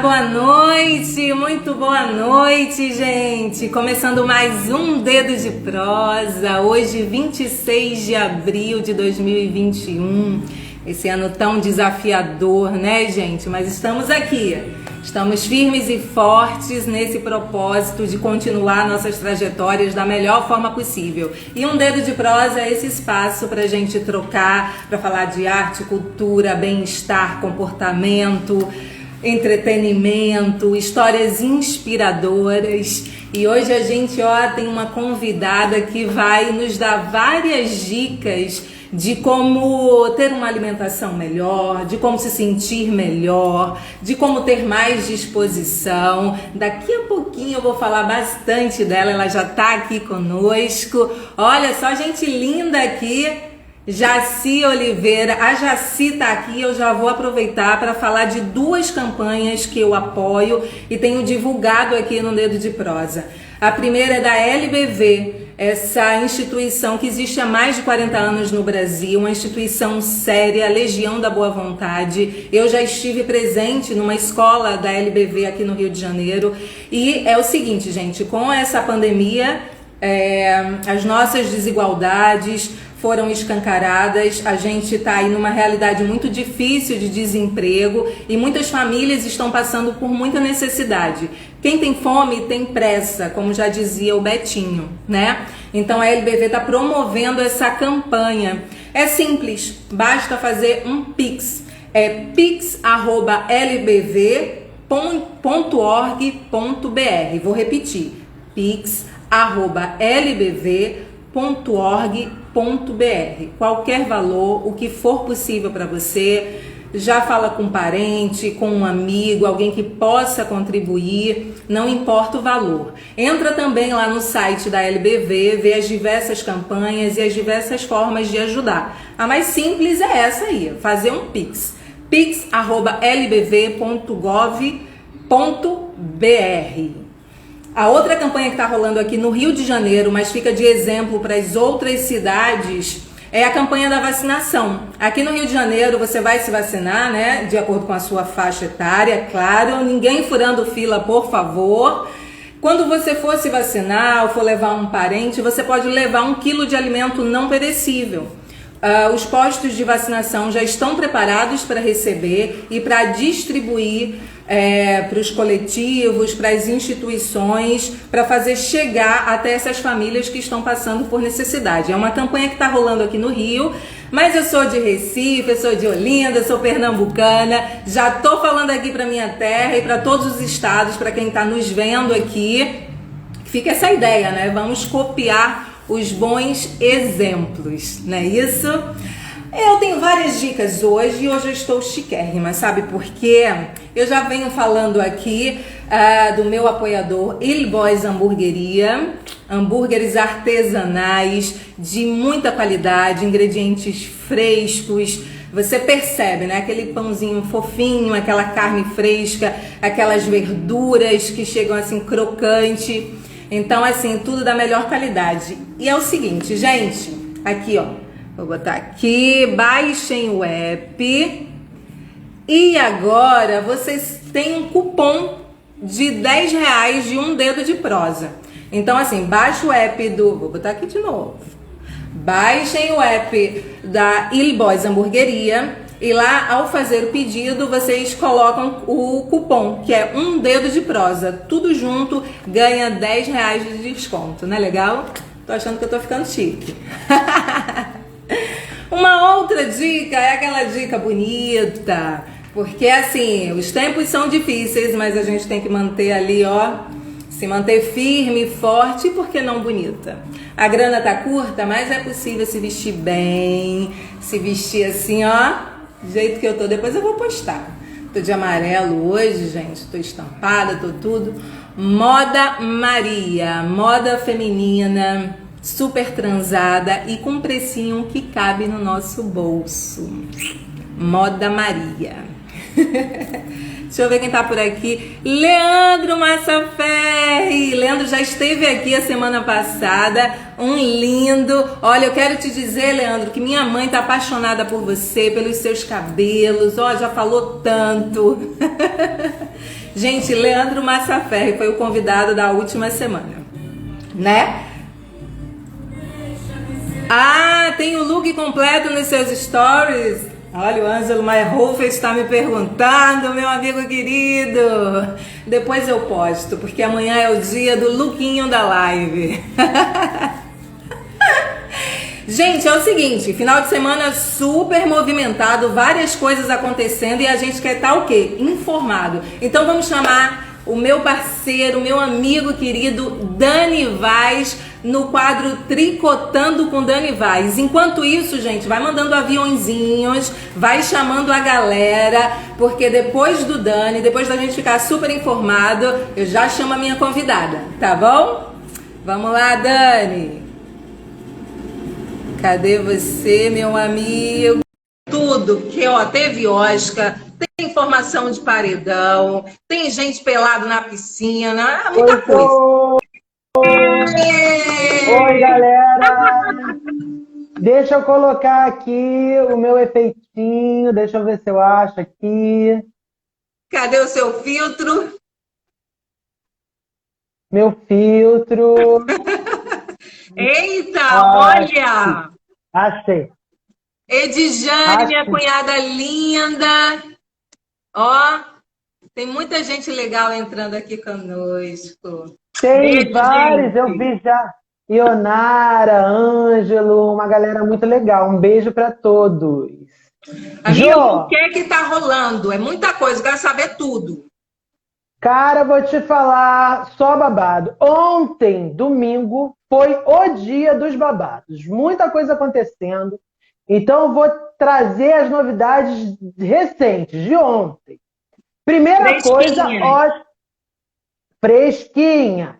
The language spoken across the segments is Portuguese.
boa noite, muito boa noite, gente. Começando mais um Dedo de Prosa, hoje 26 de abril de 2021. Esse ano tão desafiador, né, gente? Mas estamos aqui, estamos firmes e fortes nesse propósito de continuar nossas trajetórias da melhor forma possível. E um Dedo de Prosa é esse espaço para a gente trocar, para falar de arte, cultura, bem-estar, comportamento, entretenimento, histórias inspiradoras. E hoje a gente tem uma convidada que vai nos dar várias dicas de como ter uma alimentação melhor, de como se sentir melhor, de como ter mais disposição. Daqui a pouquinho eu vou falar bastante dela, ela já está aqui conosco. Olha só, gente linda aqui. Jaci Oliveira, a Jaci tá aqui, eu já vou aproveitar para falar de duas campanhas que eu apoio e tenho divulgado aqui no Dedo de Prosa. A primeira é da LBV, essa instituição que existe há mais de 40 anos no Brasil, uma instituição séria, Legião da Boa Vontade. Eu já estive presente numa escola da LBV aqui no Rio de Janeiro e é o seguinte, gente, com essa pandemia, as nossas desigualdades foram escancaradas, a gente está aí numa realidade muito difícil de desemprego e muitas famílias estão passando por muita necessidade. Quem tem fome tem pressa, como já dizia o Betinho, né? Então a LBV está promovendo essa campanha. É simples, basta fazer um Pix. É pix@lbv.org.br. Vou repetir, pix@lbv.org.br. Qualquer valor, o que for possível para você, já fala com um parente, com um amigo, alguém que possa contribuir, não importa o valor. Entra também lá no site da LBV, vê as diversas campanhas e as diversas formas de ajudar. A mais simples é essa aí, fazer um Pix, pix@lbv.gov.br. A outra campanha que está rolando aqui no Rio de Janeiro, mas fica de exemplo para as outras cidades, é a campanha da vacinação. Aqui no Rio de Janeiro você vai se vacinar, né? De acordo com a sua faixa etária, claro. Ninguém furando fila, por favor. Quando você for se vacinar ou for levar um parente, você pode levar 1 quilo de alimento não perecível. Os postos de vacinação já estão preparados para receber e para distribuir para os coletivos, para as instituições, para fazer chegar até essas famílias que estão passando por necessidade. É uma campanha que está rolando aqui no Rio, mas eu sou de Recife, eu sou de Olinda, eu sou pernambucana, já estou falando aqui para minha terra e para todos os estados, para quem está nos vendo aqui, fica essa ideia, né? Vamos copiar os bons exemplos, não é isso? Eu tenho várias dicas hoje e hoje eu estou chiquérrima, sabe por quê? Eu já venho falando aqui do meu apoiador Il Boys Hamburgueria, hambúrgueres artesanais de muita qualidade, ingredientes frescos. Você percebe, né? Aquele pãozinho fofinho, aquela carne fresca, aquelas verduras que chegam assim crocante. Então, assim, tudo da melhor qualidade. E é o seguinte, gente, aqui, ó, vou botar aqui, baixem o app e agora vocês têm um cupom de R$10 de um Dedo de Prosa. Então, assim, baixa o app vou botar aqui de novo, baixem o app da Il Boys Hamburgueria e lá, ao fazer o pedido, vocês colocam o cupom, que é um Dedo de Prosa. Tudo junto, ganha R$10 de desconto. Não é legal? Tô achando que eu tô ficando chique. Uma outra dica é aquela dica bonita. Porque, assim, os tempos são difíceis, mas a gente tem que manter ali, ó, se manter firme, forte e, por que não, bonita. A grana tá curta, mas é possível se vestir bem, se vestir assim, ó, do jeito que eu tô. Depois eu vou postar. Tô de amarelo hoje, gente. Tô estampada, tô tudo. Moda Maria. Moda feminina, super transada e com um precinho que cabe no nosso bolso. Moda Maria. Deixa eu ver quem tá por aqui. Leandro Massaferri. Leandro já esteve aqui a semana passada. Um lindo. Olha, eu quero te dizer, Leandro, que minha mãe tá apaixonada por você, pelos seus cabelos. Ó, já falou tanto. Gente, Leandro Massaferri foi o convidado da última semana, né? Ah, tem o look completo nos seus stories. Olha, o Ângelo Maierhofer está me perguntando, meu amigo querido. Depois eu posto, porque amanhã é o dia do lookinho da live. Gente, é o seguinte, final de semana super movimentado, várias coisas acontecendo e a gente quer estar o quê? Informado. Então vamos chamar o meu parceiro, meu amigo querido Dani Vaz no quadro Tricotando com Dani Vaz. Enquanto isso, gente, vai mandando aviãozinhos, vai chamando a galera, porque depois do Dani, depois da gente ficar super informado, eu já chamo a minha convidada, tá bom? Vamos lá, Dani. Cadê você, meu amigo? Tudo, porque ó, teve Oscar, tem informação de paredão, tem gente pelado na piscina, muita coisa. Oi, galera! Deixa eu colocar aqui o meu efeitinho, deixa eu ver se eu acho aqui. Cadê o seu filtro? Meu filtro. Eita, olha! Achei. Edjane, minha cunhada linda. Ó, tem muita gente legal entrando aqui conosco. Tem Beijo, vários, gente. eu vi já. Ionara, Ângelo, uma galera muito legal. Um beijo para todos. Amigo, o que é que tá rolando? É muita coisa, eu quero saber tudo. Cara, vou te falar, só babado. Ontem, domingo, foi o dia dos babados. Muita coisa acontecendo. Então, eu vou trazer as novidades recentes, de ontem. Primeira coisa, fresquinhas.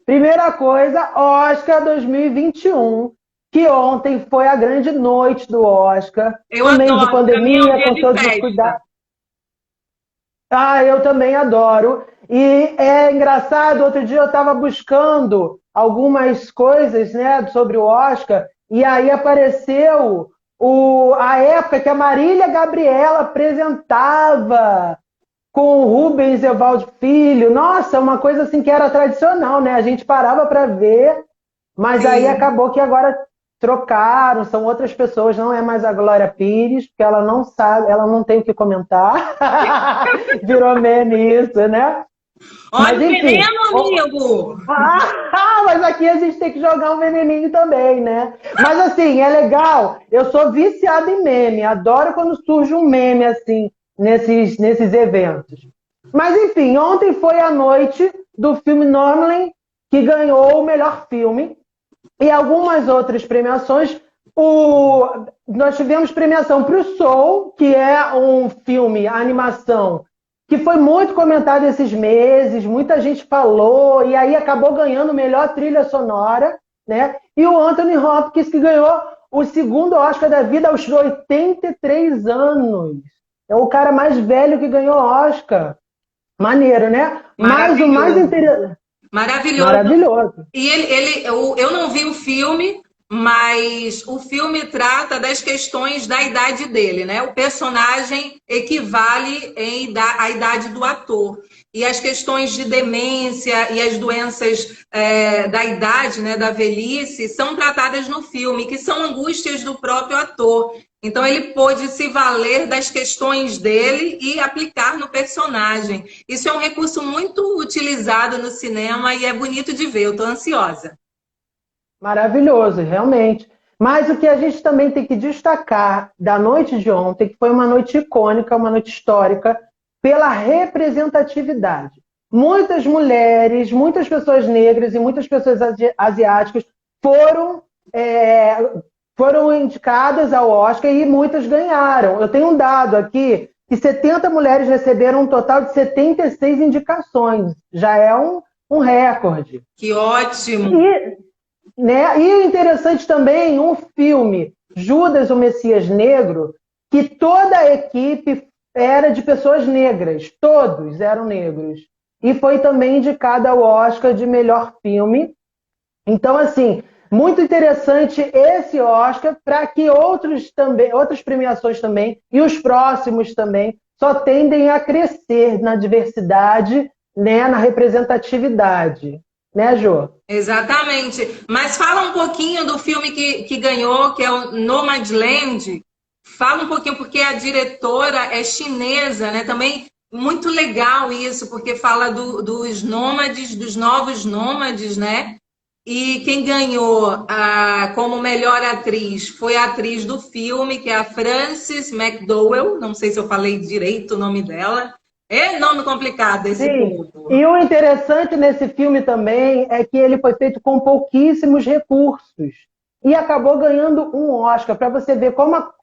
Primeira coisa, Oscar 2021, que ontem foi a grande noite do Oscar. Eu no meio adoro, de pandemia, com todos os festa. cuidados. Ah, eu também adoro. E é engraçado, outro dia eu estava buscando algumas coisas, né, sobre o Oscar, e aí apareceu a época que a Marília Gabriela apresentava com o Rubens Evaldo Filho. Nossa, uma coisa assim que era tradicional, né? A gente parava para ver, mas aí acabou que agora trocaram, são outras pessoas, não é mais a Glória Pires, porque ela não sabe, ela não tem o que comentar. Virou meme isso, né? Olha o veneno, amigo! Mas aqui a gente tem que jogar um veneninho também, né? Mas assim, é legal, eu sou viciada em meme, adoro quando surge um meme assim, nesses eventos. Mas enfim, ontem foi a noite do filme Nomadland, que ganhou o melhor filme, e algumas outras premiações. Nós tivemos premiação para o Soul, que é um filme, animação, que foi muito comentado esses meses, muita gente falou, e aí acabou ganhando melhor trilha sonora, né? E o Anthony Hopkins, que ganhou o segundo Oscar da vida aos 83 anos. É o cara mais velho que ganhou Oscar. Maneiro, né? Mas o mais interessante... Maravilhoso. E eu não vi o filme, mas o filme trata das questões da idade dele, né? O personagem equivale à idade do ator. E as questões de demência e as doenças da idade, né, da velhice, são tratadas no filme, que são angústias do próprio ator. Então ele pôde se valer das questões dele e aplicar no personagem. Isso é um recurso muito utilizado no cinema e é bonito de ver, eu estou ansiosa. Maravilhoso, realmente. Mas o que a gente também tem que destacar da noite de ontem, que foi uma noite icônica, uma noite histórica, pela representatividade. Muitas mulheres, muitas pessoas negras e muitas pessoas asiáticas foram indicadas ao Oscar e muitas ganharam. Eu tenho um dado aqui que 70 mulheres receberam um total de 76 indicações. Já é um recorde. Que ótimo! E o interessante também, um filme, Judas, o Messias Negro, que toda a equipe era de pessoas negras, todos eram negros. E foi também indicado ao Oscar de melhor filme. Então, assim, muito interessante esse Oscar para que outros também, outras premiações também, e os próximos também, só tendem a crescer na diversidade, né, na representatividade. Né, Jô? Exatamente. Mas fala um pouquinho do filme que ganhou, que é o Nomadland. Fala um pouquinho, porque a diretora é chinesa, né? Também muito legal isso, porque fala dos nômades, dos novos nômades, né? E quem ganhou como melhor atriz foi a atriz do filme, que é a Frances McDowell. Não sei se eu falei direito o nome dela. É nome complicado esse Sim. povo. E o interessante nesse filme também é que ele foi feito com pouquíssimos recursos e acabou ganhando um Oscar, para você ver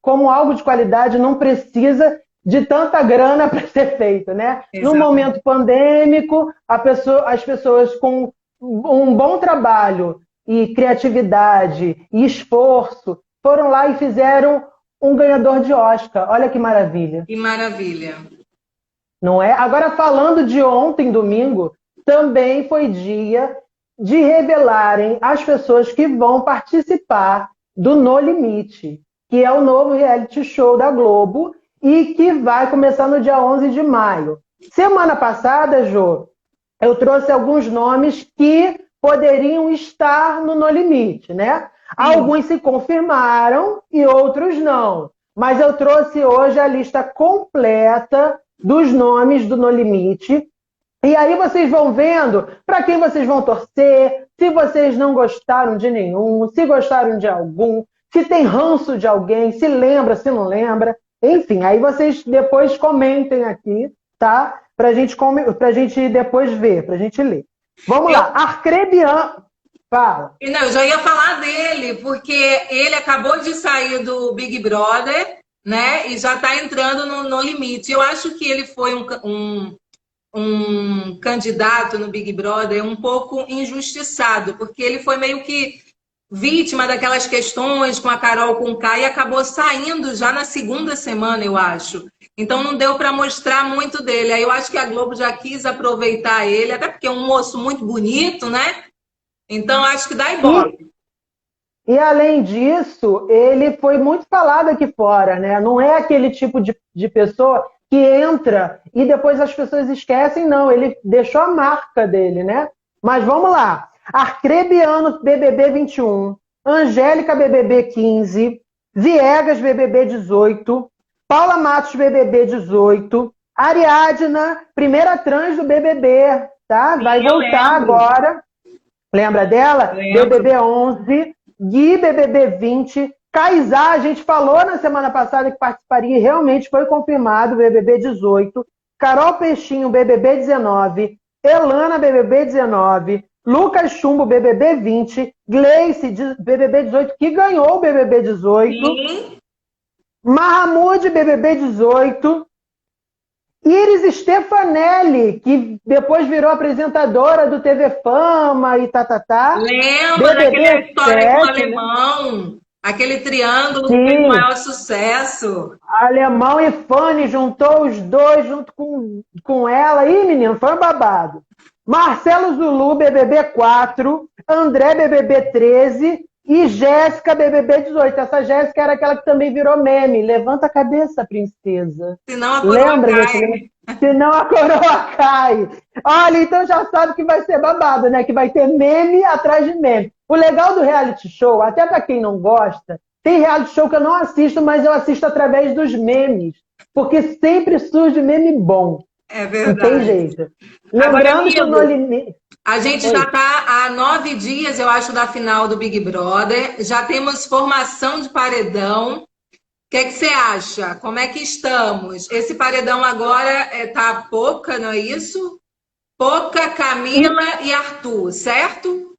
como algo de qualidade não precisa de tanta grana para ser feito, né? No Exatamente. momento pandêmico, as pessoas com um bom trabalho e criatividade e esforço foram lá e fizeram um ganhador de Oscar. Olha que maravilha. Que maravilha. Não é? Agora, falando de ontem, domingo, também foi dia de revelarem as pessoas que vão participar do No Limite, que é o novo reality show da Globo e que vai começar no dia 11 de maio. Semana passada, Jô, eu trouxe alguns nomes que poderiam estar no Limite, né? Sim. Alguns se confirmaram e outros não. Mas eu trouxe hoje a lista completa dos nomes do No Limite. E aí vocês vão vendo para quem vocês vão torcer, se vocês não gostaram de nenhum, se gostaram de algum, se tem ranço de alguém, se lembra, se não lembra. Enfim, aí vocês depois comentem aqui, tá? Pra gente depois ver, pra gente ler. Vamos lá, Arcrebiano. Fala. Não, eu já ia falar dele, porque ele acabou de sair do Big Brother, né? E já está entrando no limite. Eu acho que ele foi um candidato no Big Brother um pouco injustiçado, porque ele foi meio que vítima daquelas questões com a Carol Conká e acabou saindo já na segunda semana, eu acho. Então não deu para mostrar muito dele. Aí eu acho que a Globo já quis aproveitar ele, até porque é um moço muito bonito, né? Então acho que dá ibope. E além disso, ele foi muito falado aqui fora, né? Não é aquele tipo de pessoa que entra e depois as pessoas esquecem, não. Ele deixou a marca dele, né? Mas vamos lá. Arcrebiano, BBB 21. Angélica, BBB 15. Viegas, BBB 18. Paula Matos, BBB 18. Ariadna, primeira trans do BBB, tá? Vai voltar agora. Lembra dela? Lembro. BBB 11. Gui, BBB 20. Kaysá, a gente falou na semana passada que participaria e realmente foi confirmado, BBB 18. Carol Peixinho, BBB 19. Elana, BBB 19. Lucas Chumbo, BBB 20. Gleice, BBB 18, que ganhou o BBB 18. Sim. Mahamud, BBB 18. Iris Stefanelli, que depois virou apresentadora do TV Fama e tá. Lembra daquela história com o alemão? Aquele triângulo que fez o maior sucesso. Alemão e Fanny juntou os dois junto com ela. Ih, menino, foi um babado. Marcelo Zulu, BBB 4. André, BBB 13. E Jéssica, BBB 18. Essa Jéssica era aquela que também virou meme. Levanta a cabeça, princesa. Senão a coroa cai. Senão a coroa cai. Olha, então já sabe que vai ser babado, né? Que vai ter meme atrás de meme. O legal do reality show, até para quem não gosta, tem reality show que eu não assisto, mas eu assisto através dos memes. Porque sempre surge meme bom. É verdade. Não tem jeito. Lembrando que No Limite... A gente já está há 9 dias, eu acho, da final do Big Brother. Já temos formação de paredão. O que é que você acha? Como é que estamos? Esse paredão agora tá Poca, não é isso? Poca, Camila e Arthur, certo?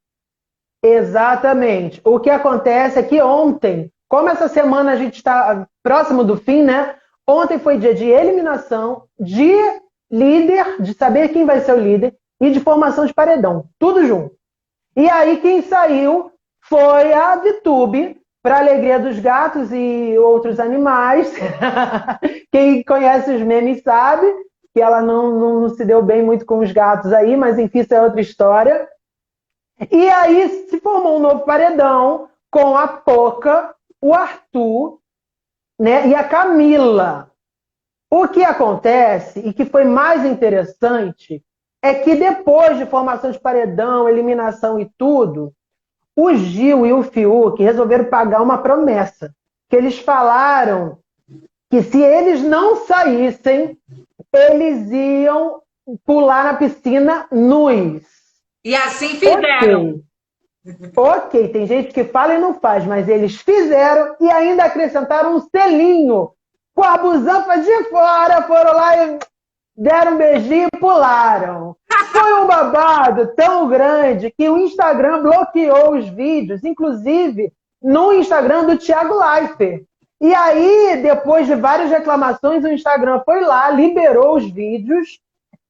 Exatamente. O que acontece é que ontem, como essa semana a gente está próximo do fim, né? Ontem foi dia de eliminação, de líder, de saber quem vai ser o líder, e de formação de paredão. Tudo junto. E aí quem saiu foi a Vitube, para alegria dos gatos e outros animais, Quem conhece os memes sabe que ela não se deu bem muito com os gatos aí, mas enfim, isso é outra história. E aí se formou um novo paredão com a Poca, o Arthur, né, e a Camila. O que acontece, e que foi mais interessante, é que depois de formação de paredão, eliminação e tudo, o Gil e o Fiuk resolveram pagar uma promessa. Que eles falaram que se eles não saíssem, eles iam pular na piscina nus. E assim fizeram. Ok, tem gente que fala e não faz, mas eles fizeram e ainda acrescentaram um selinho com a busanfa de fora, foram lá e deram um beijinho e pularam. Foi um babado tão grande que o Instagram bloqueou os vídeos, inclusive no Instagram do Thiago Leifert. E aí, depois de várias reclamações, o Instagram foi lá, liberou os vídeos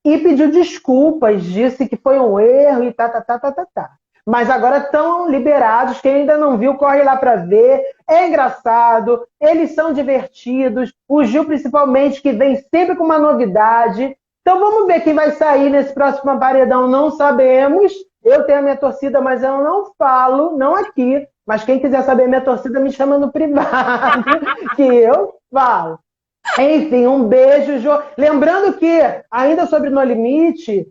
e pediu desculpas, disse que foi um erro e tá. Mas agora estão liberados, quem ainda não viu, corre lá para ver. É engraçado, eles são divertidos, o Gil principalmente, que vem sempre com uma novidade. Então vamos ver quem vai sair nesse próximo paredão, não sabemos. Eu tenho a minha torcida, mas eu não falo, não aqui. Mas quem quiser saber minha torcida, me chama no privado, que eu falo. Enfim, um beijo, Jô. Lembrando que, ainda sobre No Limite,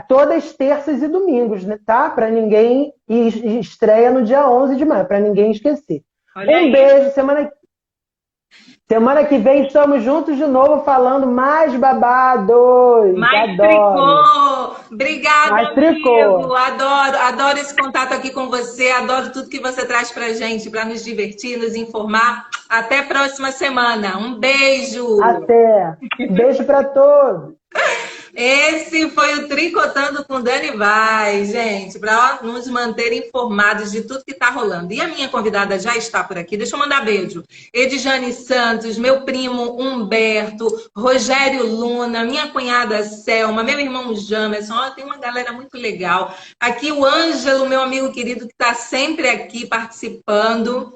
todas terças e domingos, né, tá? Para ninguém... E estreia no dia 11 de maio, para ninguém esquecer. Olha um aí. Beijo, Semana que vem estamos juntos de novo falando mais babados. Mais Adoro. tricô! Obrigada, Mais tricô. amigo! Adoro esse contato aqui com você, adoro tudo que você traz pra gente, para nos divertir, nos informar. Até a próxima semana. Um beijo! Até. Beijo para todos. Esse foi o Tricotando com Dani Vaz, gente, para nos manter informados de tudo que está rolando. E a minha convidada já está por aqui. Deixa eu mandar beijo. Edjane Santos, meu primo Humberto, Rogério Luna, minha cunhada Selma, meu irmão Jamerson. Ó, tem uma galera muito legal. Aqui o Ângelo, meu amigo querido, que está sempre aqui participando.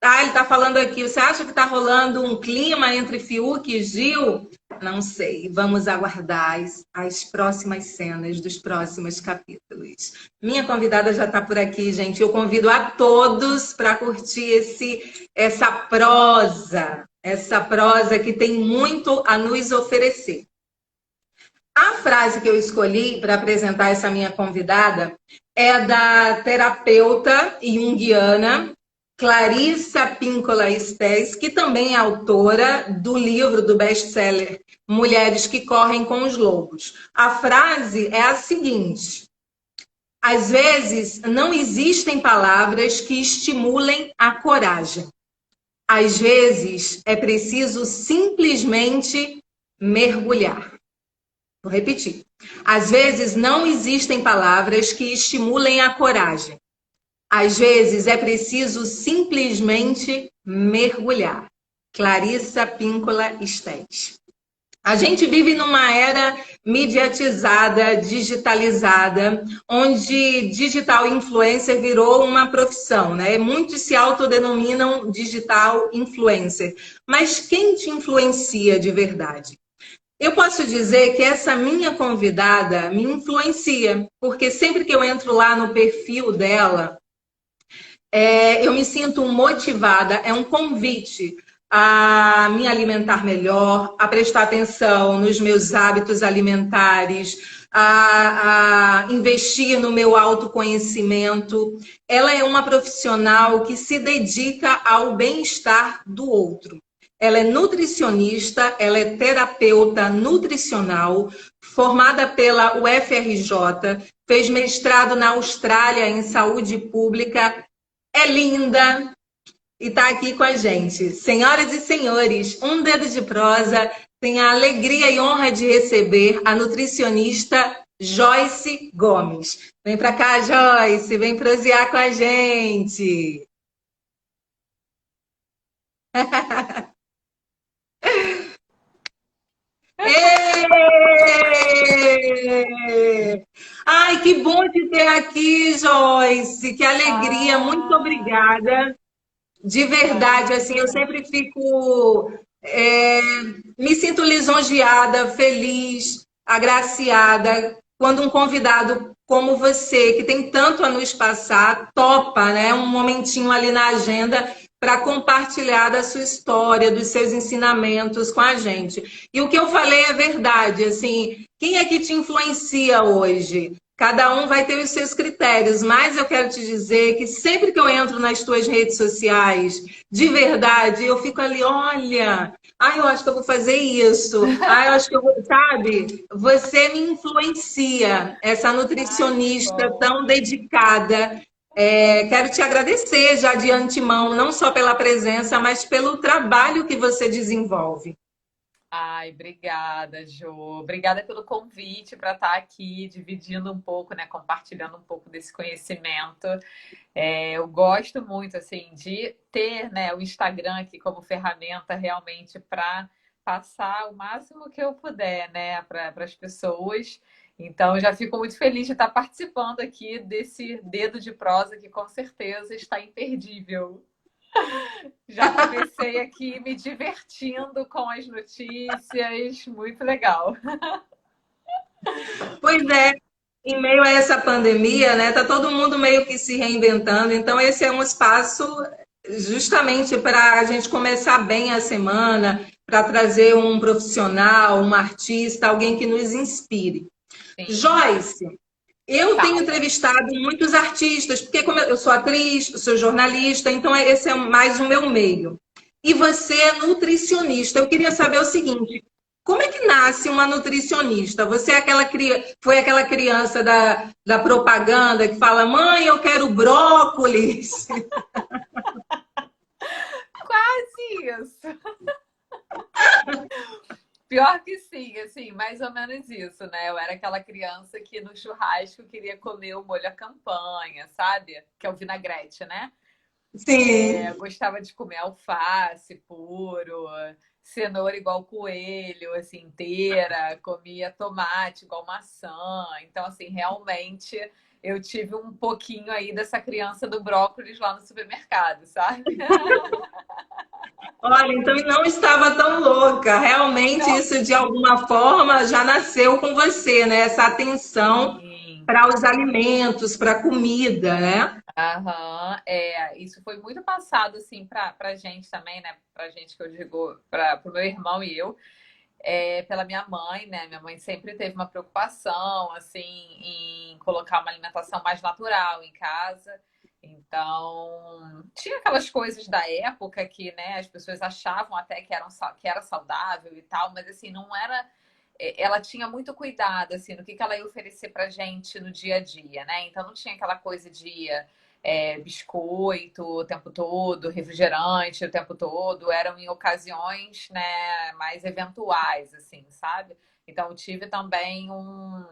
Ah, ele está falando aqui. Você acha que está rolando um clima entre Fiuk e Gil? Não sei. Vamos aguardar as próximas cenas dos próximos capítulos. Minha convidada já está por aqui, gente. Eu convido a todos para curtir essa prosa que tem muito a nos oferecer. A frase que eu escolhi para apresentar essa minha convidada é da terapeuta junguiana Clarissa Pinkola Estés, que também é autora do livro do best-seller Mulheres que Correm com os Lobos. A frase é a seguinte: às vezes não existem palavras que estimulem a coragem. Às vezes é preciso simplesmente mergulhar. Vou repetir. Às vezes não existem palavras que estimulem a coragem. Às vezes é preciso simplesmente mergulhar. Clarissa Pinkola Estés. A gente vive numa era mediatizada, digitalizada, onde digital influencer virou uma profissão, né? Muitos se autodenominam digital influencer. Mas quem te influencia de verdade? Eu posso dizer que essa minha convidada me influencia, porque sempre que eu entro lá no perfil dela, eu me sinto motivada, é um convite a me alimentar melhor, a prestar atenção nos meus hábitos alimentares, a investir no meu autoconhecimento. Ela é uma profissional que se dedica ao bem-estar do outro. Ela é nutricionista, ela é terapeuta nutricional, formada pela UFRJ, fez mestrado na Austrália em saúde pública, é linda e está aqui com a gente. Senhoras e senhores, Um Dedo de Prosa tem a alegria e honra de receber a nutricionista Joyce Gomes. Vem para cá, Joyce, vem prosear com a gente. Ai, que bom te ter aqui, Joyce. Que alegria. Muito obrigada. De verdade, assim, eu sempre fico Me sinto lisonjeada, feliz, agraciada quando um convidado como você, que tem tanto a nos passar, topa, né, um momentinho ali na agenda para compartilhar da sua história, dos seus ensinamentos com a gente. E o que eu falei é verdade, assim, quem é que te influencia hoje? Cada um vai ter os seus critérios, mas eu quero te dizer que sempre que eu entro nas tuas redes sociais, de verdade, eu fico ali, olha, eu acho que eu vou fazer isso. Eu acho que eu vou, sabe? Você me influencia, essa Ai, que nutricionista bom. tão dedicada. Quero te agradecer já de antemão, não só pela presença, mas pelo trabalho que você desenvolve. Ai, obrigada, Jo. Obrigada pelo convite para estar aqui dividindo um pouco, né, compartilhando um pouco desse conhecimento. Eu gosto muito, assim, de ter, né, o Instagram aqui como ferramenta realmente para passar o máximo que eu puder, né, para as pessoas. Então, eu já fico muito feliz de estar participando aqui desse dedo de prosa que com certeza está imperdível. Já comecei aqui me divertindo com as notícias, muito legal. Pois é, em meio a essa pandemia, né, tá todo mundo meio que se reinventando, então esse é um espaço justamente para a gente começar bem a semana, para trazer um profissional, um artista, alguém que nos inspire. Sim, Joyce, eu tenho fala. entrevistado muitos artistas, porque como eu sou atriz, sou jornalista, então esse é mais o meu meio. E você é nutricionista. Eu queria saber o seguinte: como é que nasce uma nutricionista? Você é foi aquela criança da propaganda que fala, mãe, eu quero brócolis. Quase isso. Pior que sim, assim, mais ou menos isso, né? Eu era aquela criança que no churrasco queria comer o molho à campanha, sabe? Que é o vinagrete, né? Sim. Gostava de comer alface puro, cenoura igual coelho, assim, inteira, comia tomate igual maçã. Então, assim, realmente eu tive um pouquinho aí dessa criança do brócolis lá no supermercado, sabe? Olha, então não estava tão louca. Realmente Não. isso de alguma forma já nasceu com você, né? Essa atenção Sim. para os alimentos, para a comida, né? Aham, isso foi muito passado assim para gente também, né? Pra gente que eu digo, para o meu irmão e eu, pela minha mãe, né? Minha mãe sempre teve uma preocupação assim em colocar uma alimentação mais natural em casa. Então, tinha aquelas coisas da época que, né, as pessoas achavam até que era saudável e tal, mas assim, não era. Ela tinha muito cuidado assim no que ela ia oferecer pra gente no dia a dia, né? Então não tinha aquela coisa de biscoito o tempo todo, refrigerante o tempo todo, eram em ocasiões, né, mais eventuais, assim, sabe? Então eu tive também uma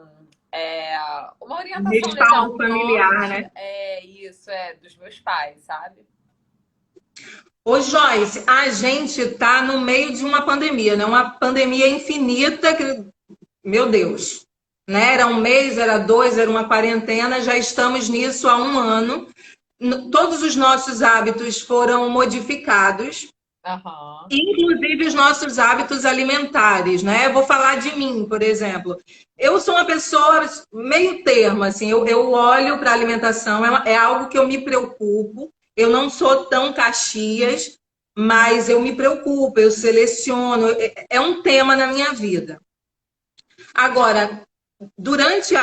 orientação legal Respaldo familiar, forte, né? dos meus pais, sabe? Ô Joyce, a gente está no meio de uma pandemia, né? Uma pandemia infinita, que, meu Deus, né? Era um mês, era dois, era uma quarentena, já estamos nisso há um ano. Todos os nossos hábitos foram modificados, Aham. inclusive os nossos hábitos alimentares, né? Eu vou falar de mim, por exemplo. Eu sou uma pessoa meio termo, assim, eu olho para a alimentação, é algo que eu me preocupo. Eu não sou tão Caxias, mas eu me preocupo, eu seleciono, é um tema na minha vida. Agora, durante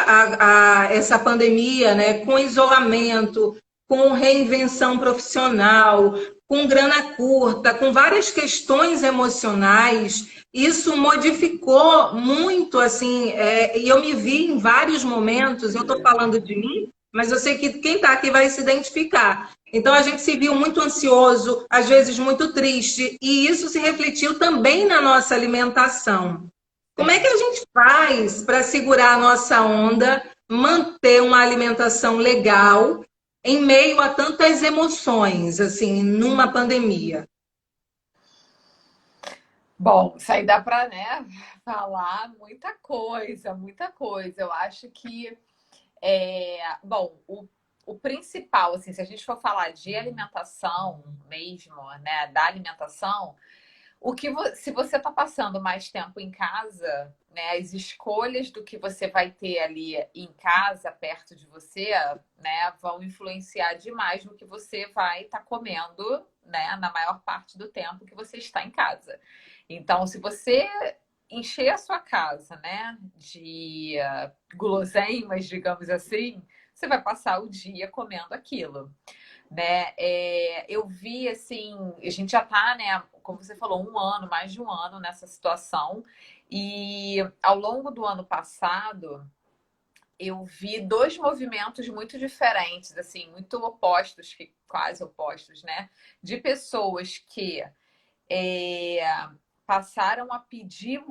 essa pandemia, né, com isolamento, com reinvenção profissional, com grana curta, com várias questões emocionais, isso modificou muito, assim, e eu me vi em vários momentos, eu estou falando de mim, mas eu sei que quem está aqui vai se identificar. Então a gente se viu muito ansioso, às vezes muito triste, e isso se refletiu também na nossa alimentação. Como é que Sim. a gente faz para segurar a nossa onda, manter uma alimentação legal em meio a tantas emoções, assim, numa pandemia? Bom, isso aí dá para, né, falar muita coisa, muita coisa. Eu acho que bom, o principal, assim, se a gente for falar de alimentação mesmo, né, da alimentação, se você está passando mais tempo em casa, né, as escolhas do que você vai ter ali em casa, perto de você, né, vão influenciar demais no que você vai estar comendo, né, na maior parte do tempo que você está em casa. Então, se você encher a sua casa, né, de guloseimas, digamos assim, você vai passar o dia comendo aquilo, né? Eu vi assim, a gente já tá, né, como você falou, um ano, mais de um ano nessa situação, e ao longo do ano passado eu vi dois movimentos muito diferentes, assim, muito opostos, que quase opostos, né? De pessoas que é, passaram a pedir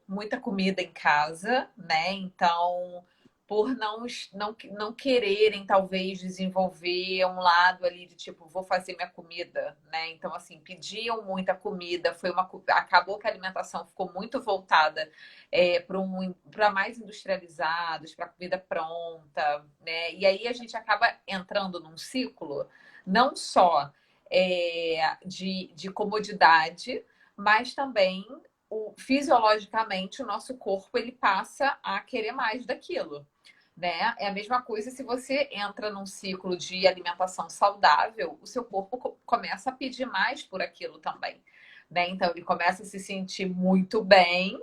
muita comida em casa, né? Então, por não quererem, talvez, desenvolver um lado ali de tipo, vou fazer minha comida, né? Então, assim, pediam muita comida, acabou que a alimentação ficou muito voltada para mais industrializados, para comida pronta, né? E aí a gente acaba entrando num ciclo, não só de comodidade, mas também fisiologicamente o nosso corpo ele passa a querer mais daquilo, né? É a mesma coisa se você entra num ciclo de alimentação saudável, o seu corpo começa a pedir mais por aquilo também, né? Então ele começa a se sentir muito bem,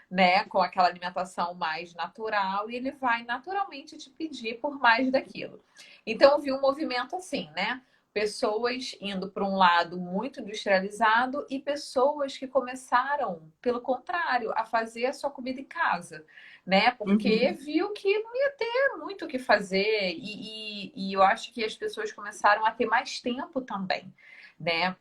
né, com aquela alimentação mais natural e ele vai naturalmente te pedir por mais daquilo. Então eu vi um movimento assim, né? Pessoas indo para um lado muito industrializado e pessoas que começaram, pelo contrário, a fazer a sua comida em casa, né? Porque Uhum. viu que não ia ter muito o que fazer e eu acho que as pessoas começaram a ter mais tempo também, né?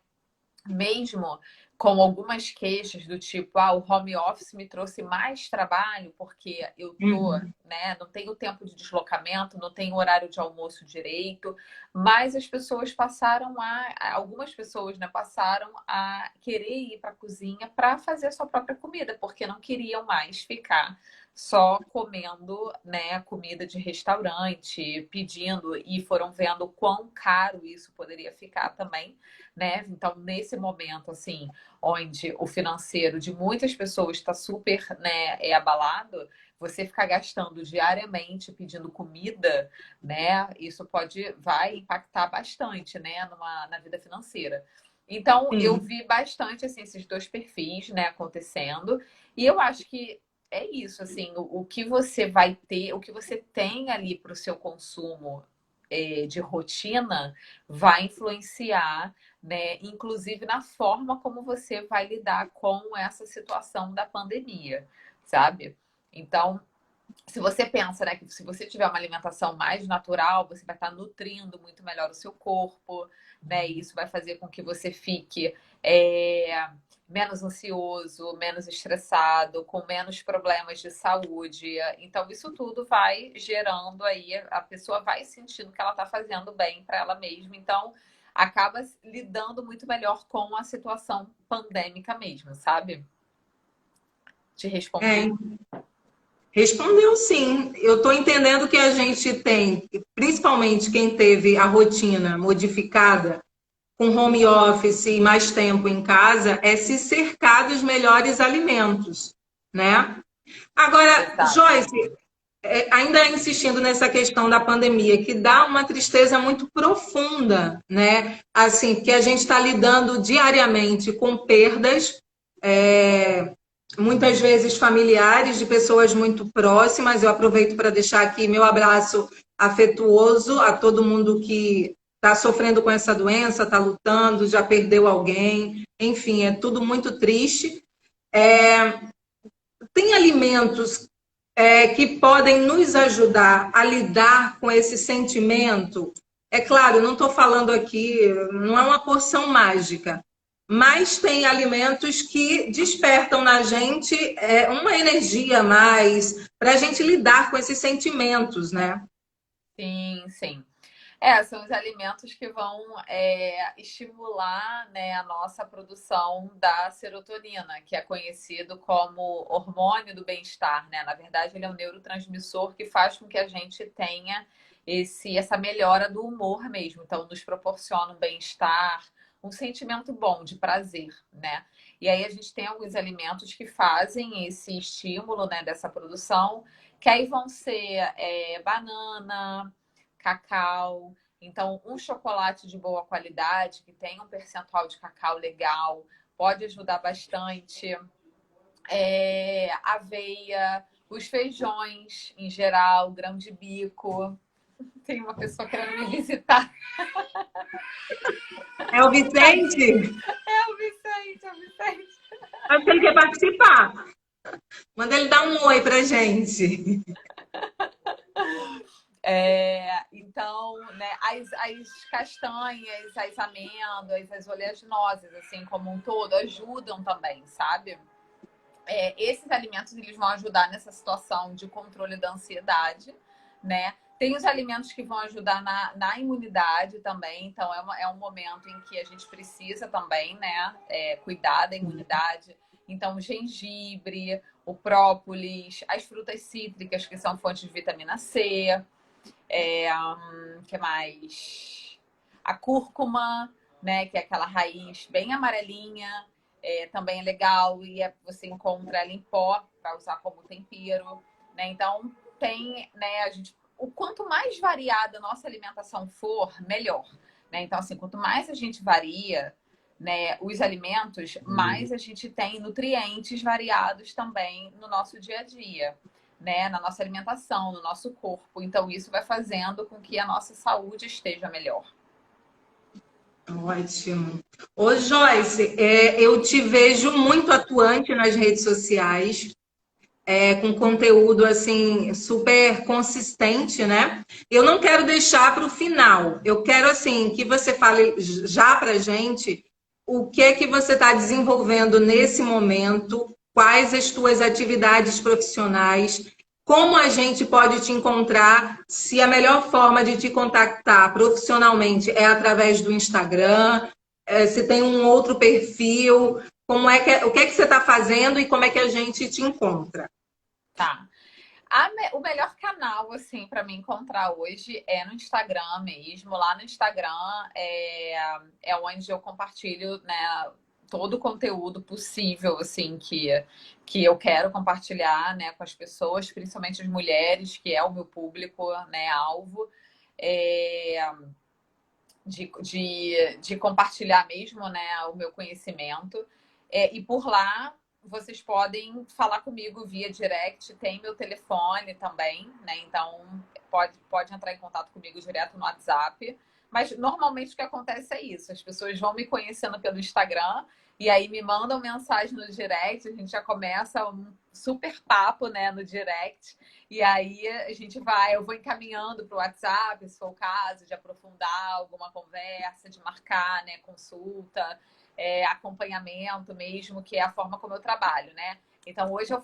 Mesmo com algumas queixas do tipo, o home office me trouxe mais trabalho porque eu tô, Uhum. né, não tenho tempo de deslocamento, não tenho horário de almoço direito, mas as pessoas algumas pessoas, né, passaram a querer ir para a cozinha para fazer a sua própria comida, porque não queriam mais ficar só comendo, né, comida de restaurante, pedindo e foram vendo quão caro isso poderia ficar também, né? Então, nesse momento, assim, onde o financeiro de muitas pessoas está super, né, abalado, você ficar gastando diariamente pedindo comida, né? Isso vai impactar bastante, né, na vida financeira. Então, eu Sim. vi bastante, assim, esses dois perfis, né, acontecendo. E eu acho que é isso, assim, o que você vai ter, o que você tem ali para o seu consumo de rotina vai influenciar, né? Inclusive na forma como você vai lidar com essa situação da pandemia, sabe? Então, se você pensa, né, que se você tiver uma alimentação mais natural, você vai estar nutrindo muito melhor o seu corpo, né? E isso vai fazer com que você fique menos ansioso, menos estressado, com menos problemas de saúde. Então, isso tudo vai gerando aí, a pessoa vai sentindo que ela está fazendo bem para ela mesma. Então, acaba lidando muito melhor com a situação pandêmica mesmo, sabe? Te É, respondi? respondeu sim. Eu estou entendendo que a gente tem, principalmente quem teve a rotina modificada, com home office e mais tempo em casa, é se cercar dos melhores alimentos, né? Agora, Exato. Joyce, ainda insistindo nessa questão da pandemia, que dá uma tristeza muito profunda, né? Assim, que a gente está lidando diariamente com perdas, muitas vezes familiares, de pessoas muito próximas. Eu aproveito para deixar aqui meu abraço afetuoso a todo mundo que está sofrendo com essa doença, está lutando, já perdeu alguém. Enfim, é tudo muito triste. Tem alimentos que podem nos ajudar a lidar com esse sentimento. É claro, não estou falando aqui, não é uma porção mágica, mas tem alimentos que despertam na gente uma energia a mais para a gente lidar com esses sentimentos, né? Sim, sim. São os alimentos que vão estimular, né, a nossa produção da serotonina, que é conhecido como hormônio do bem-estar, né? Na verdade, ele é um neurotransmissor que faz com que a gente tenha essa melhora do humor mesmo. Então, nos proporciona um bem-estar, um sentimento bom de prazer, né? E aí a gente tem alguns alimentos que fazem esse estímulo, né, dessa produção, que aí vão ser banana, cacau. Então, um chocolate de boa qualidade, que tem um percentual de cacau legal, pode ajudar bastante. Aveia, os feijões em geral, grão de bico. Tem uma pessoa querendo me visitar. É o Vicente? É o Vicente, é o Vicente. Acho que ele quer participar. Manda ele dar um oi pra gente. Então, né, as castanhas, as amêndoas, as oleaginosas, assim, como um todo, ajudam também, sabe? Esses alimentos, eles vão ajudar nessa situação de controle da ansiedade, né? Tem os alimentos que vão ajudar na imunidade também, então é um momento em que a gente precisa também, né, cuidar da imunidade. Então, o gengibre, o própolis, as frutas cítricas, que são fontes de vitamina C, que mais? A cúrcuma, né, que é aquela raiz bem amarelinha, também é legal e você encontra ela em pó para usar como tempero, né? Então, tem, né, o quanto mais variada a nossa alimentação for, melhor, né? Então, assim, quanto mais a gente varia, né, os alimentos, mais a gente tem nutrientes variados também no nosso dia a dia, né, na nossa alimentação, no nosso corpo. Então, isso vai fazendo com que a nossa saúde esteja melhor. Ótimo. Ô, Joyce, eu te vejo muito atuante nas redes sociais, com conteúdo assim super consistente, né? Eu não quero deixar para o final. Eu quero assim que você fale já para gente o que você está desenvolvendo nesse momento, quais as tuas atividades profissionais, como a gente pode te encontrar, se a melhor forma de te contactar profissionalmente é através do Instagram, se tem um outro perfil, o que é que você está fazendo e como é que a gente te encontra? Tá. O melhor canal, assim, para me encontrar hoje é no Instagram mesmo. Lá no Instagram é onde eu compartilho, né, todo o conteúdo possível, assim, que eu quero compartilhar, né, com as pessoas, principalmente as mulheres, que é o meu público, né, alvo, de compartilhar mesmo, né, o meu conhecimento. E por lá vocês podem falar comigo via direct, tem meu telefone também, né? Então pode entrar em contato comigo direto no WhatsApp. Mas normalmente o que acontece é isso: as pessoas vão me conhecendo pelo Instagram e aí me mandam mensagem no direct, a gente já começa um super papo, né, no direct. E aí eu vou encaminhando para o WhatsApp, se for o caso, de aprofundar alguma conversa, de marcar, né, consulta. Acompanhamento mesmo, que é a forma como eu trabalho, né? Então, hoje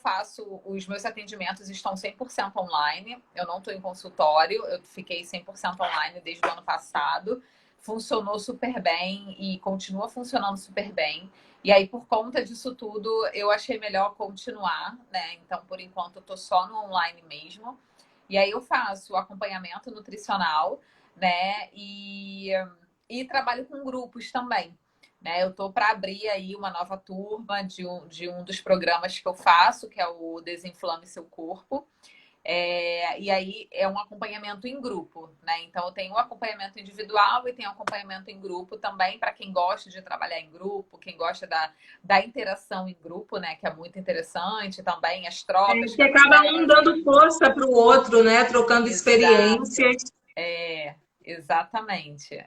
os meus atendimentos estão 100% online, eu não estou em consultório, eu fiquei 100% online desde o ano passado, funcionou super bem e continua funcionando super bem. E aí, por conta disso tudo, eu achei melhor continuar, né? Então, por enquanto, eu estou só no online mesmo. E aí, eu faço acompanhamento nutricional, né? E trabalho com grupos também. Né, eu estou para abrir aí uma nova turma de um dos programas que eu faço, que é o Desinflame Seu Corpo. E aí é um acompanhamento em grupo, né? Então eu tenho um acompanhamento individual e tenho um acompanhamento em grupo também para quem gosta de trabalhar em grupo, quem gosta da interação em grupo, né? Que é muito interessante também, as trocas. Que acaba um dando força para o outro, né? Trocando experiências. Exatamente.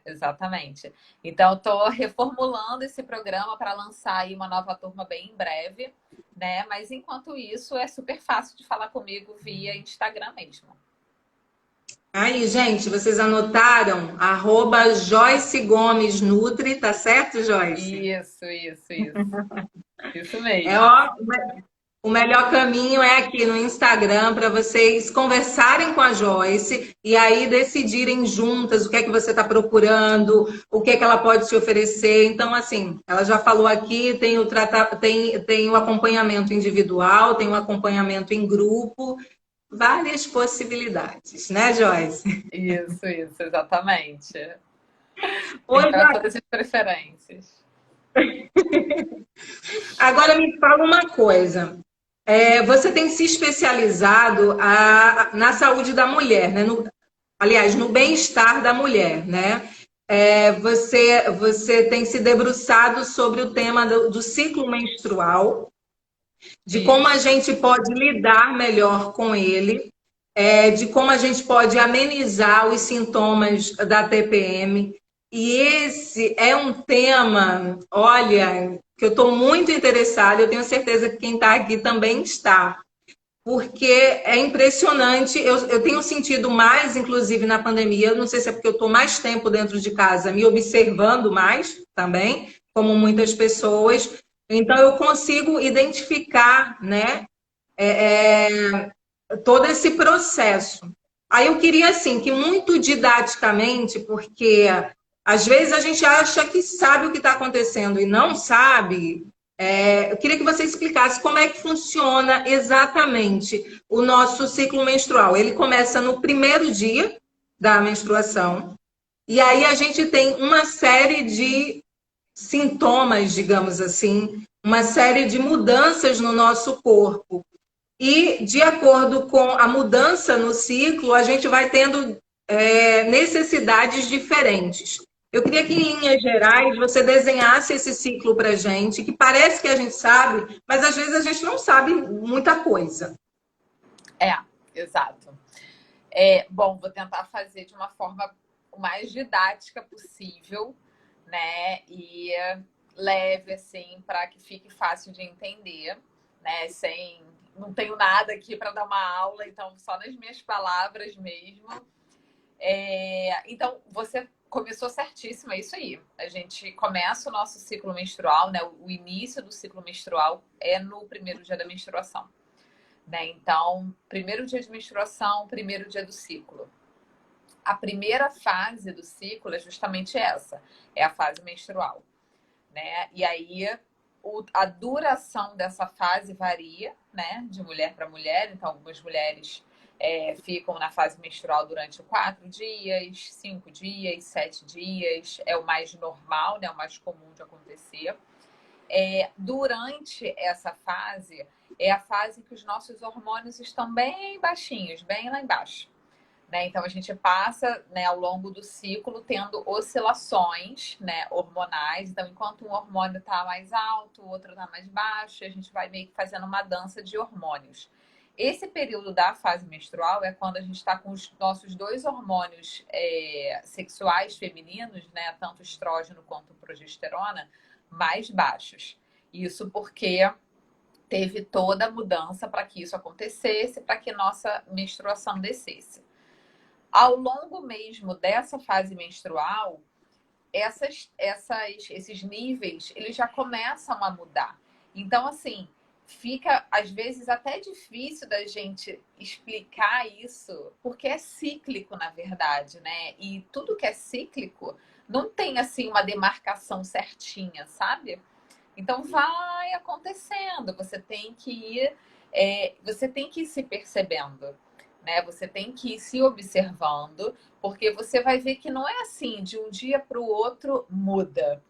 Então, eu estou reformulando esse programa para lançar aí uma nova turma bem em breve, né? Mas enquanto isso, é super fácil de falar comigo via Instagram mesmo. Aí, gente, vocês anotaram? @Joyce Gomes Nutri, tá certo, Joyce? Isso. Isso mesmo. O melhor caminho é aqui no Instagram para vocês conversarem com a Joyce e aí decidirem juntas o que é que você está procurando, o que é que ela pode te oferecer. Então, assim, ela já falou aqui, tem o acompanhamento individual, tem o acompanhamento em grupo, várias possibilidades, né, Joyce? Isso, exatamente. Oi, Então, todas as preferências. agora me fala uma coisa. Você tem se especializado na saúde da mulher, né? Aliás, no bem-estar da mulher, né? Você tem se debruçado sobre o tema do ciclo menstrual, de como a Isso. gente pode lidar melhor com ele, de como a gente pode amenizar os sintomas da TPM. E esse é um tema, olha, que eu estou muito interessada, eu tenho certeza que quem está aqui também está, porque é impressionante. Eu tenho sentido mais, inclusive na pandemia, não sei se é porque eu estou mais tempo dentro de casa, me observando mais também, como muitas pessoas. Então, eu consigo identificar, né, todo esse processo. Aí eu queria, assim, que muito didaticamente, porque às vezes a gente acha que sabe o que está acontecendo e não sabe. Eu queria que você explicasse como é que funciona exatamente o nosso ciclo menstrual. Ele começa no primeiro dia da menstruação, e aí a gente tem uma série de sintomas, digamos assim, uma série de mudanças no nosso corpo. E, de acordo com a mudança no ciclo, a gente vai tendo necessidades diferentes. Eu queria que, em linhas gerais, você desenhasse esse ciclo para a gente, que parece que a gente sabe, mas às vezes a gente não sabe muita coisa. Exato. Bom, vou tentar fazer de uma forma o mais didática possível, né? E leve, assim, para que fique fácil de entender, né? Não tenho nada aqui para dar uma aula, então só nas minhas palavras mesmo. Então, você começou certíssimo, é isso aí. A gente começa o nosso ciclo menstrual, né? O início do ciclo menstrual é no primeiro dia da menstruação, né? Então, primeiro dia de menstruação, primeiro dia do ciclo. A primeira fase do ciclo é justamente essa, é a fase menstrual, né? E aí a duração dessa fase varia, né? De mulher para mulher. Então, algumas mulheres ficam na fase menstrual durante 4 dias, 5 dias, 7 dias. É o mais normal, né? O mais comum de acontecer. Durante essa fase, é a fase que os nossos hormônios estão bem baixinhos, bem lá embaixo, né? Então, a gente passa, né, ao longo do ciclo tendo oscilações, né, hormonais. Então, enquanto um hormônio está mais alto, o outro está mais baixo, a gente vai meio que fazendo uma dança de hormônios. Esse período da fase menstrual é quando a gente está com os nossos dois hormônios sexuais femininos, né, tanto estrógeno quanto progesterona, mais baixos. Isso porque teve toda a mudança para que isso acontecesse, para que nossa menstruação descesse. Ao longo mesmo dessa fase menstrual, esses níveis, eles já começam a mudar. Então, assim, fica às vezes até difícil da gente explicar isso, porque é cíclico, na verdade, né? E tudo que é cíclico não tem, assim, uma demarcação certinha, sabe? Então, vai acontecendo. Você tem que ir se percebendo, né? Você tem que ir se observando, porque você vai ver que não é assim, de um dia para o outro muda,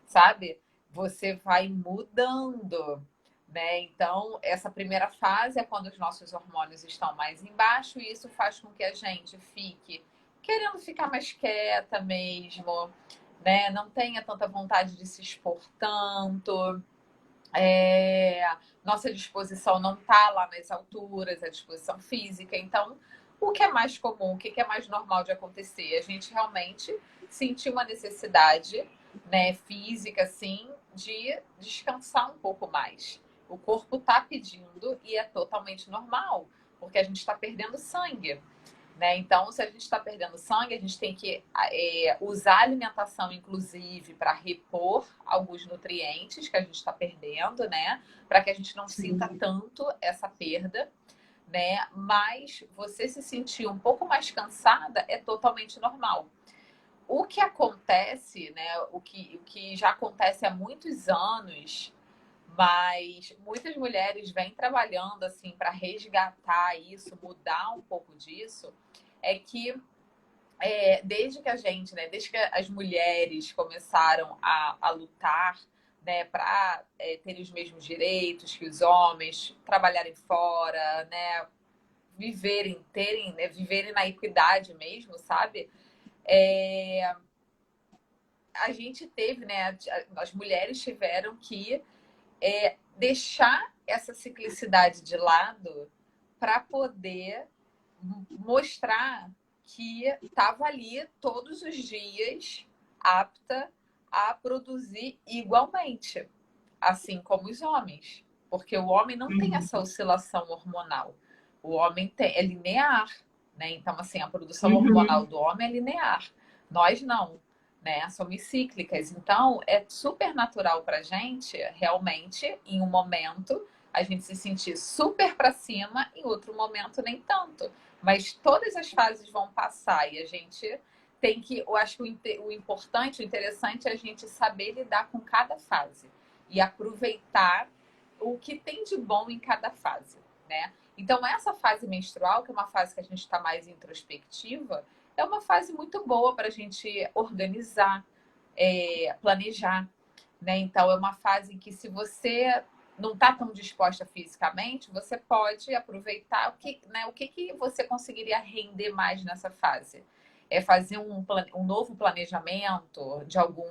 sabe? Você vai mudando, né? Então, essa primeira fase é quando os nossos hormônios estão mais embaixo, e isso faz com que a gente fique querendo ficar mais quieta mesmo, né? Não tenha tanta vontade de se expor tanto. Nossa disposição não está lá nas alturas, a disposição física. Então, o que é mais comum, o que é mais normal de acontecer? A gente realmente sentir uma necessidade, né, física, assim, de descansar um pouco mais. O corpo está pedindo e é totalmente normal, porque a gente está perdendo sangue, né? Então, se a gente está perdendo sangue, a gente tem que usar a alimentação, inclusive, para repor alguns nutrientes que a gente está perdendo, né? Para que a gente não sinta tanto essa perda, né? Mas você se sentir um pouco mais cansada é totalmente normal. O que acontece, né? O que já acontece há muitos anos, mas muitas mulheres vêm trabalhando assim para resgatar isso, mudar um pouco disso, é que desde que a gente, né, desde que as mulheres começaram a lutar, né, para terem os mesmos direitos que os homens, trabalharem fora, né, viverem na equidade mesmo, sabe? É, a gente teve, né, as mulheres tiveram que deixar essa ciclicidade de lado para poder mostrar que estava ali todos os dias apta a produzir igualmente, assim como os homens. Porque o homem não tem essa oscilação hormonal. O homem é linear, né? Então, assim, a produção hormonal do homem é linear. Nós não, né? Somos cíclicas. Então, é super natural para a gente, realmente, em um momento, a gente se sentir super para cima, em outro momento, nem tanto. Mas todas as fases vão passar e a gente tem que, eu acho que o importante, o interessante é a gente saber lidar com cada fase e aproveitar o que tem de bom em cada fase, né? Então, essa fase menstrual, que é uma fase que a gente está mais introspectiva, é uma fase muito boa para a gente organizar, planejar, né? Então, é uma fase em que, se você não está tão disposta fisicamente, você pode aproveitar o que você conseguiria render mais nessa fase. É fazer um novo planejamento de algum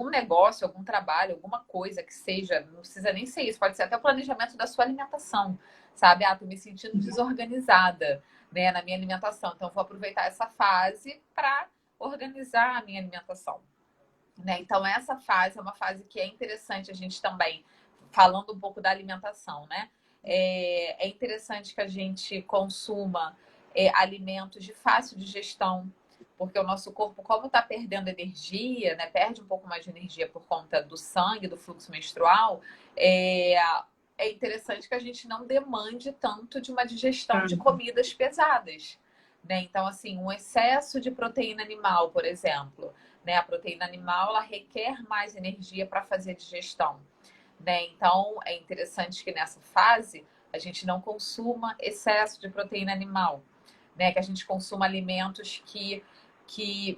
negócio, algum trabalho, alguma coisa que seja, não precisa nem ser isso, pode ser até o planejamento da sua alimentação, sabe? Ah, tô me sentindo desorganizada, né, na minha alimentação, então vou aproveitar essa fase para organizar a minha alimentação, né? Então, essa fase é uma fase que é interessante a gente também, falando um pouco da alimentação, né? É interessante que a gente consuma alimentos de fácil digestão, porque o nosso corpo, como está perdendo energia, né? Perde um pouco mais de energia por conta do sangue, do fluxo menstrual, é interessante que a gente não demande tanto de uma digestão de comidas pesadas, né? Então, assim, um excesso de proteína animal, por exemplo, né? A proteína animal, ela requer mais energia para fazer digestão, né? Então, é interessante que nessa fase a gente não consuma excesso de proteína animal, né? Que a gente consuma alimentos que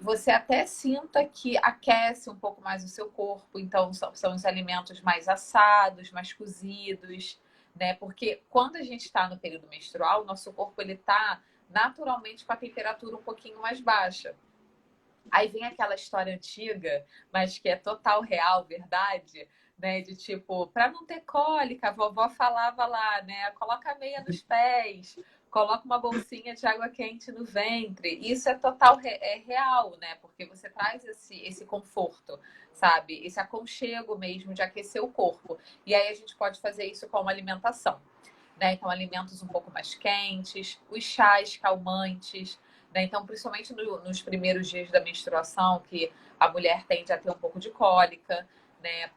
você até sinta que aquece um pouco mais o seu corpo. Então, são os alimentos mais assados, mais cozidos, né? Porque quando a gente está no período menstrual, o nosso corpo ele está naturalmente com a temperatura um pouquinho mais baixa. Aí vem aquela história antiga, mas que é total real, verdade, né? De tipo, para não ter cólica, a vovó falava lá, né? Coloca a meia nos pés, coloca uma bolsinha de água quente no ventre. Isso é total real, né? Porque você traz esse conforto, sabe? Esse aconchego mesmo de aquecer o corpo. E aí a gente pode fazer isso com uma alimentação, né? Então, alimentos um pouco mais quentes, os chás calmantes, né? Então, principalmente nos primeiros dias da menstruação, que a mulher tende a ter um pouco de cólica, né?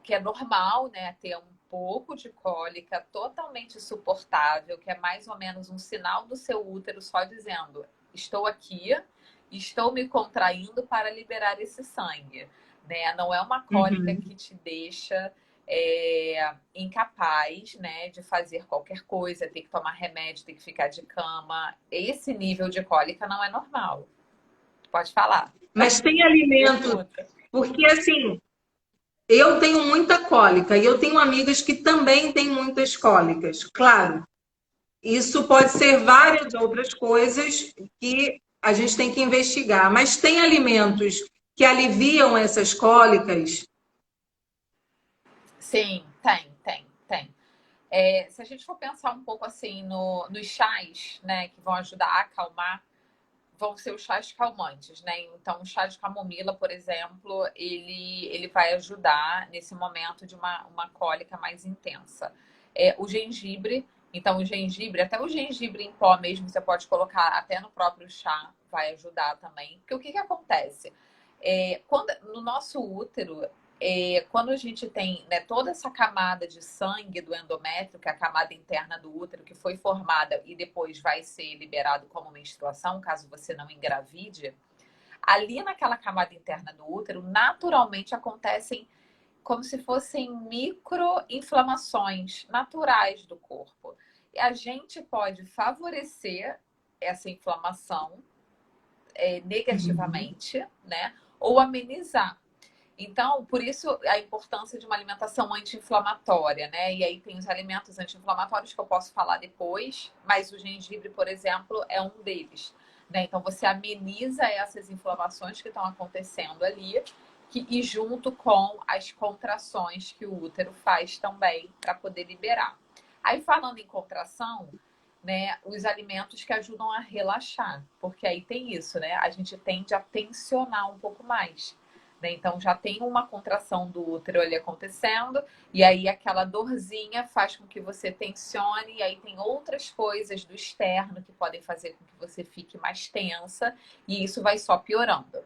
Que é normal, né? Ter um pouco de cólica, totalmente suportável, que é mais ou menos um sinal do seu útero só dizendo: estou aqui, estou me contraindo para liberar esse sangue, né? Não é uma cólica que te deixa incapaz, né, de fazer qualquer coisa, ter que tomar remédio, ter que ficar de cama. Esse nível de cólica não é normal. Pode falar. Mas tem alimento, porque assim, eu tenho muita cólica e eu tenho amigas que também têm muitas cólicas. Claro, isso pode ser várias outras coisas que a gente tem que investigar, mas tem alimentos que aliviam essas cólicas? Sim, tem. Se a gente for pensar um pouco assim nos chás, né, que vão ajudar a acalmar, vão ser os chás calmantes, né? Então, o chá de camomila, por exemplo, ele vai ajudar nesse momento de uma cólica mais intensa. O gengibre, então o gengibre, até o gengibre em pó mesmo, você pode colocar até no próprio chá, vai ajudar também. Porque o que acontece? No nosso útero, quando a gente tem, né, toda essa camada de sangue do endométrio, que é a camada interna do útero, que foi formada e depois vai ser liberado como menstruação, caso você não engravide, ali naquela camada interna do útero, naturalmente acontecem como se fossem microinflamações naturais do corpo. E a gente pode favorecer essa inflamação negativamente, né? Ou amenizar. Então, por isso a importância de uma alimentação anti-inflamatória, né? E aí tem os alimentos anti-inflamatórios que eu posso falar depois, mas o gengibre, por exemplo, é um deles, né? Então, você ameniza essas inflamações que estão acontecendo ali e junto com as contrações que o útero faz também para poder liberar. Aí, falando em contração, né, os alimentos que ajudam a relaxar, porque aí tem isso, né? A gente tende a tensionar um pouco mais. Né? Então já tem uma contração do útero ali acontecendo, e aí aquela dorzinha faz com que você tensione, e aí tem outras coisas do externo que podem fazer com que você fique mais tensa, e isso vai só piorando.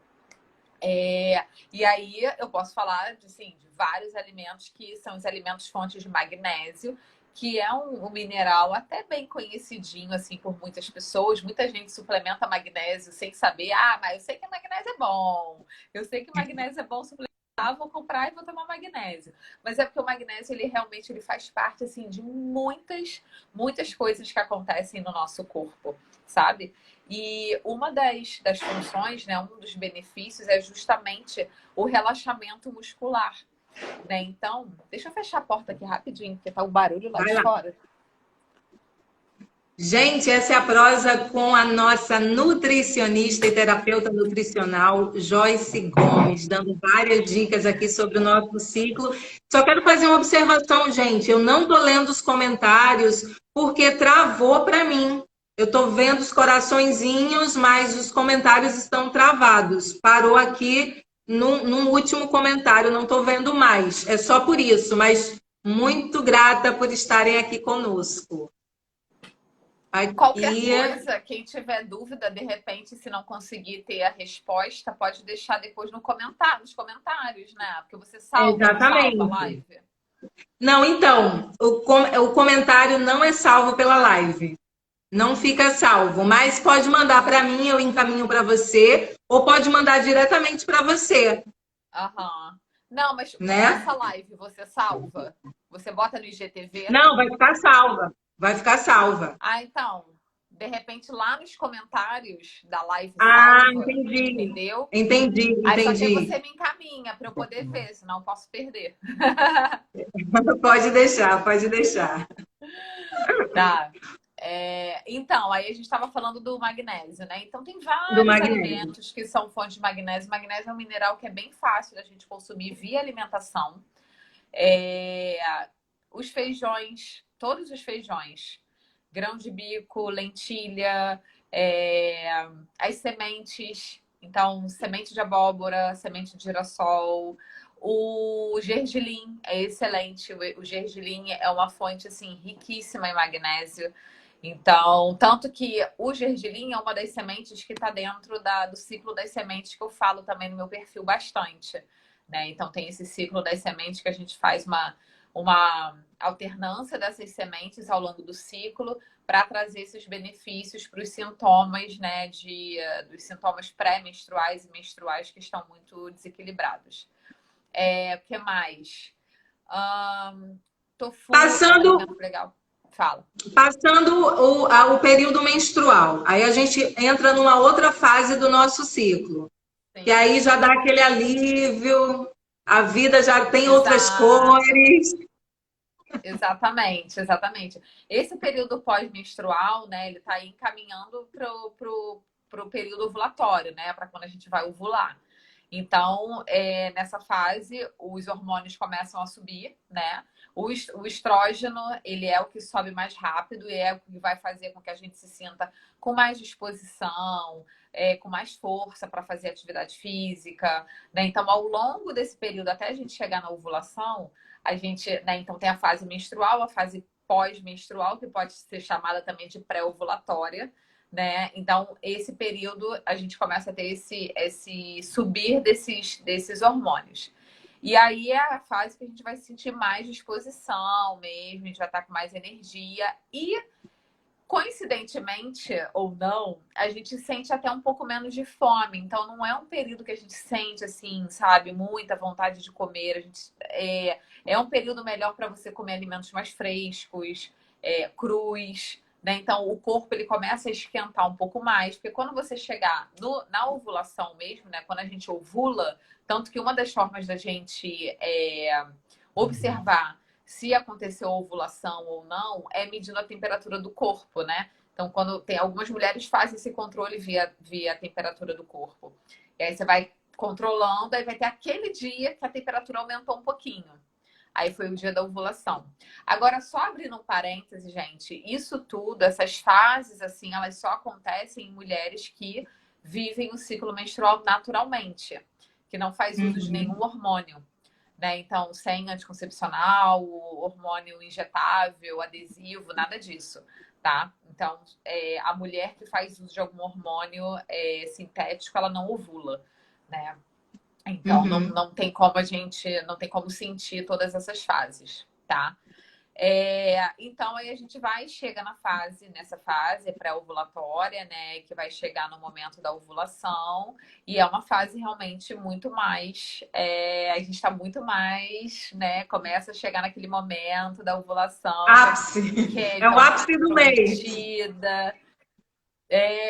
E aí eu posso falar assim, de vários alimentos que são os alimentos fontes de magnésio, que é um mineral até bem conhecidinho assim por muitas pessoas. Muita gente suplementa magnésio sem saber. Ah, mas eu sei que magnésio é bom. Eu sei que magnésio é bom suplementar. Vou comprar e vou tomar magnésio. Mas é porque o magnésio, ele realmente faz parte assim de muitas coisas que acontecem no nosso corpo, sabe? E uma das funções, né, um dos benefícios é justamente o relaxamento muscular. Né? Então, deixa eu fechar a porta aqui rapidinho, porque tá um barulho lá de fora. Gente, essa é a prosa com a nossa nutricionista e terapeuta nutricional, Joyce Gomes, dando várias dicas aqui sobre o nosso ciclo. Só quero fazer uma observação, gente. Eu não tô lendo os comentários porque travou para mim. Eu tô vendo os coraçõezinhos, mas os comentários estão travados. Parou aqui num último comentário, não tô vendo mais. É só por isso, mas muito grata por estarem aqui conosco. Qualquer coisa, quem tiver dúvida, de repente, se não conseguir ter a resposta, pode deixar depois nos comentários, né? Porque você salva a live. Não, então, o comentário não é salvo pela live. Não fica salvo, mas pode mandar para mim, eu encaminho para você, ou pode mandar diretamente para você. Aham. Não, mas né? essa live você salva? Você bota no IGTV? Não, vai ficar salva. Vai ficar salva. Ah, então, de repente lá nos comentários da live salva, entendi. Entendeu? Entendi. Aí só que você me encaminha para eu poder ver, senão eu posso perder. Pode deixar, pode deixar. Tá. Então, aí a gente estava falando do magnésio, né? Então tem vários alimentos que são fontes de magnésio. Magnésio é um mineral que é bem fácil da gente consumir via alimentação. Os feijões, todos os feijões, grão de bico, lentilha, as sementes, então semente de abóbora, semente de girassol, o gergelim é excelente, o gergelim é uma fonte assim riquíssima em magnésio. Então, tanto que o gergelim é uma das sementes que está dentro do ciclo das sementes que eu falo também no meu perfil bastante, né? Então tem esse ciclo das sementes que a gente faz uma alternância dessas sementes ao longo do ciclo para trazer esses benefícios para os sintomas, né, dos sintomas pré-menstruais e menstruais que estão muito desequilibrados. O que mais? Passando... legal. Fala. Passando o período menstrual, aí a gente entra numa outra fase do nosso ciclo. Sim. E aí já dá aquele alívio, a vida já tem outras cores. Exatamente, exatamente. Esse período pós-menstrual, né, ele está encaminhando pro período ovulatório, né, para quando a gente vai ovular. Então, nessa fase, os hormônios começam a subir, né? O estrógeno, ele é o que sobe mais rápido e é o que vai fazer com que a gente se sinta com mais disposição, com mais força para fazer atividade física, né? Então, ao longo desse período, até a gente chegar na ovulação, a gente, né? Então, tem a fase menstrual, a fase pós-menstrual, que pode ser chamada também de pré-ovulatória, né? Então, esse período, a gente começa a ter esse subir desses hormônios. E aí é a fase que a gente vai sentir mais disposição mesmo, a gente vai estar com mais energia e, coincidentemente ou não, a gente sente até um pouco menos de fome. Então, não é um período que a gente sente, assim, sabe, muita vontade de comer. A gente, é um período melhor para você comer alimentos mais frescos, crus, né? Então, o corpo ele começa a esquentar um pouco mais, porque quando você chegar na ovulação mesmo, né? Quando a gente ovula, tanto que uma das formas da gente observar se aconteceu ovulação ou não é medindo a temperatura do corpo, né? Então, quando tem algumas mulheres fazem esse controle via temperatura do corpo. E aí você vai controlando, aí vai ter aquele dia que a temperatura aumentou um pouquinho. Aí foi o dia da ovulação. Agora, só abrindo um parêntese, gente, isso tudo, essas fases, assim, elas só acontecem em mulheres que vivem o ciclo menstrual naturalmente, que não faz uso de nenhum hormônio, né? Então, sem anticoncepcional, hormônio injetável, adesivo, nada disso, tá? Então, a mulher que faz uso de algum hormônio sintético, ela não ovula, né? Então, não tem como não tem como sentir todas essas fases, tá? Então, aí a gente chega nessa fase pré-ovulatória, né? Que vai chegar no momento da ovulação, e é uma fase realmente muito mais. A gente está muito mais, né? Começa a chegar naquele momento da ovulação. Ápice! É o ápice do mês.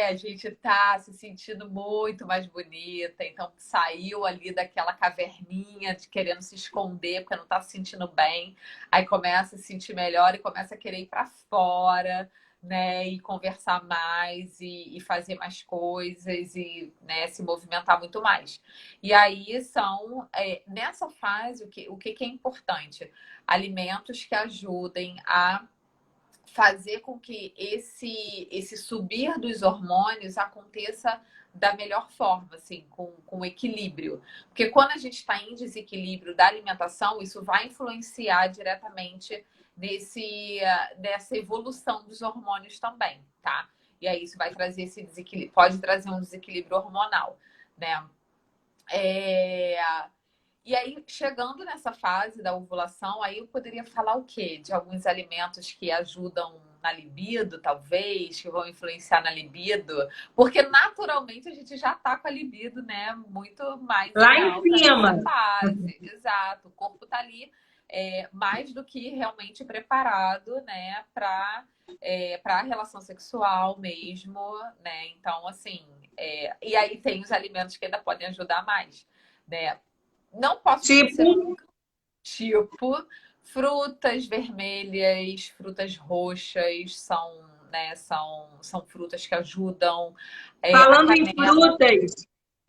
A gente tá se sentindo muito mais bonita, então saiu ali daquela caverninha de querendo se esconder porque não tá se sentindo bem, aí começa a se sentir melhor e começa a querer ir para fora, né, e conversar mais e fazer mais coisas e, né, se movimentar muito mais. E aí nessa fase, o que é importante? Alimentos que ajudem a fazer com que esse subir dos hormônios aconteça da melhor forma, assim, com equilíbrio. Porque quando a gente está em desequilíbrio da alimentação, isso vai influenciar diretamente nessa evolução dos hormônios também, tá? E aí isso vai trazer esse desequilíbrio, pode trazer um desequilíbrio hormonal, né? E aí, chegando nessa fase da ovulação, aí eu poderia falar o quê? De alguns alimentos que ajudam na libido, talvez, que vão influenciar na libido, porque naturalmente a gente já tá com a libido, né? Muito mais lá em cima. nessa fase. Exato. O corpo tá ali mais do que realmente preparado, né? Para a relação sexual mesmo, né? Então, assim, e aí tem os alimentos que ainda podem ajudar mais, né? Não posso dizer tipo frutas vermelhas, frutas roxas são frutas que ajudam.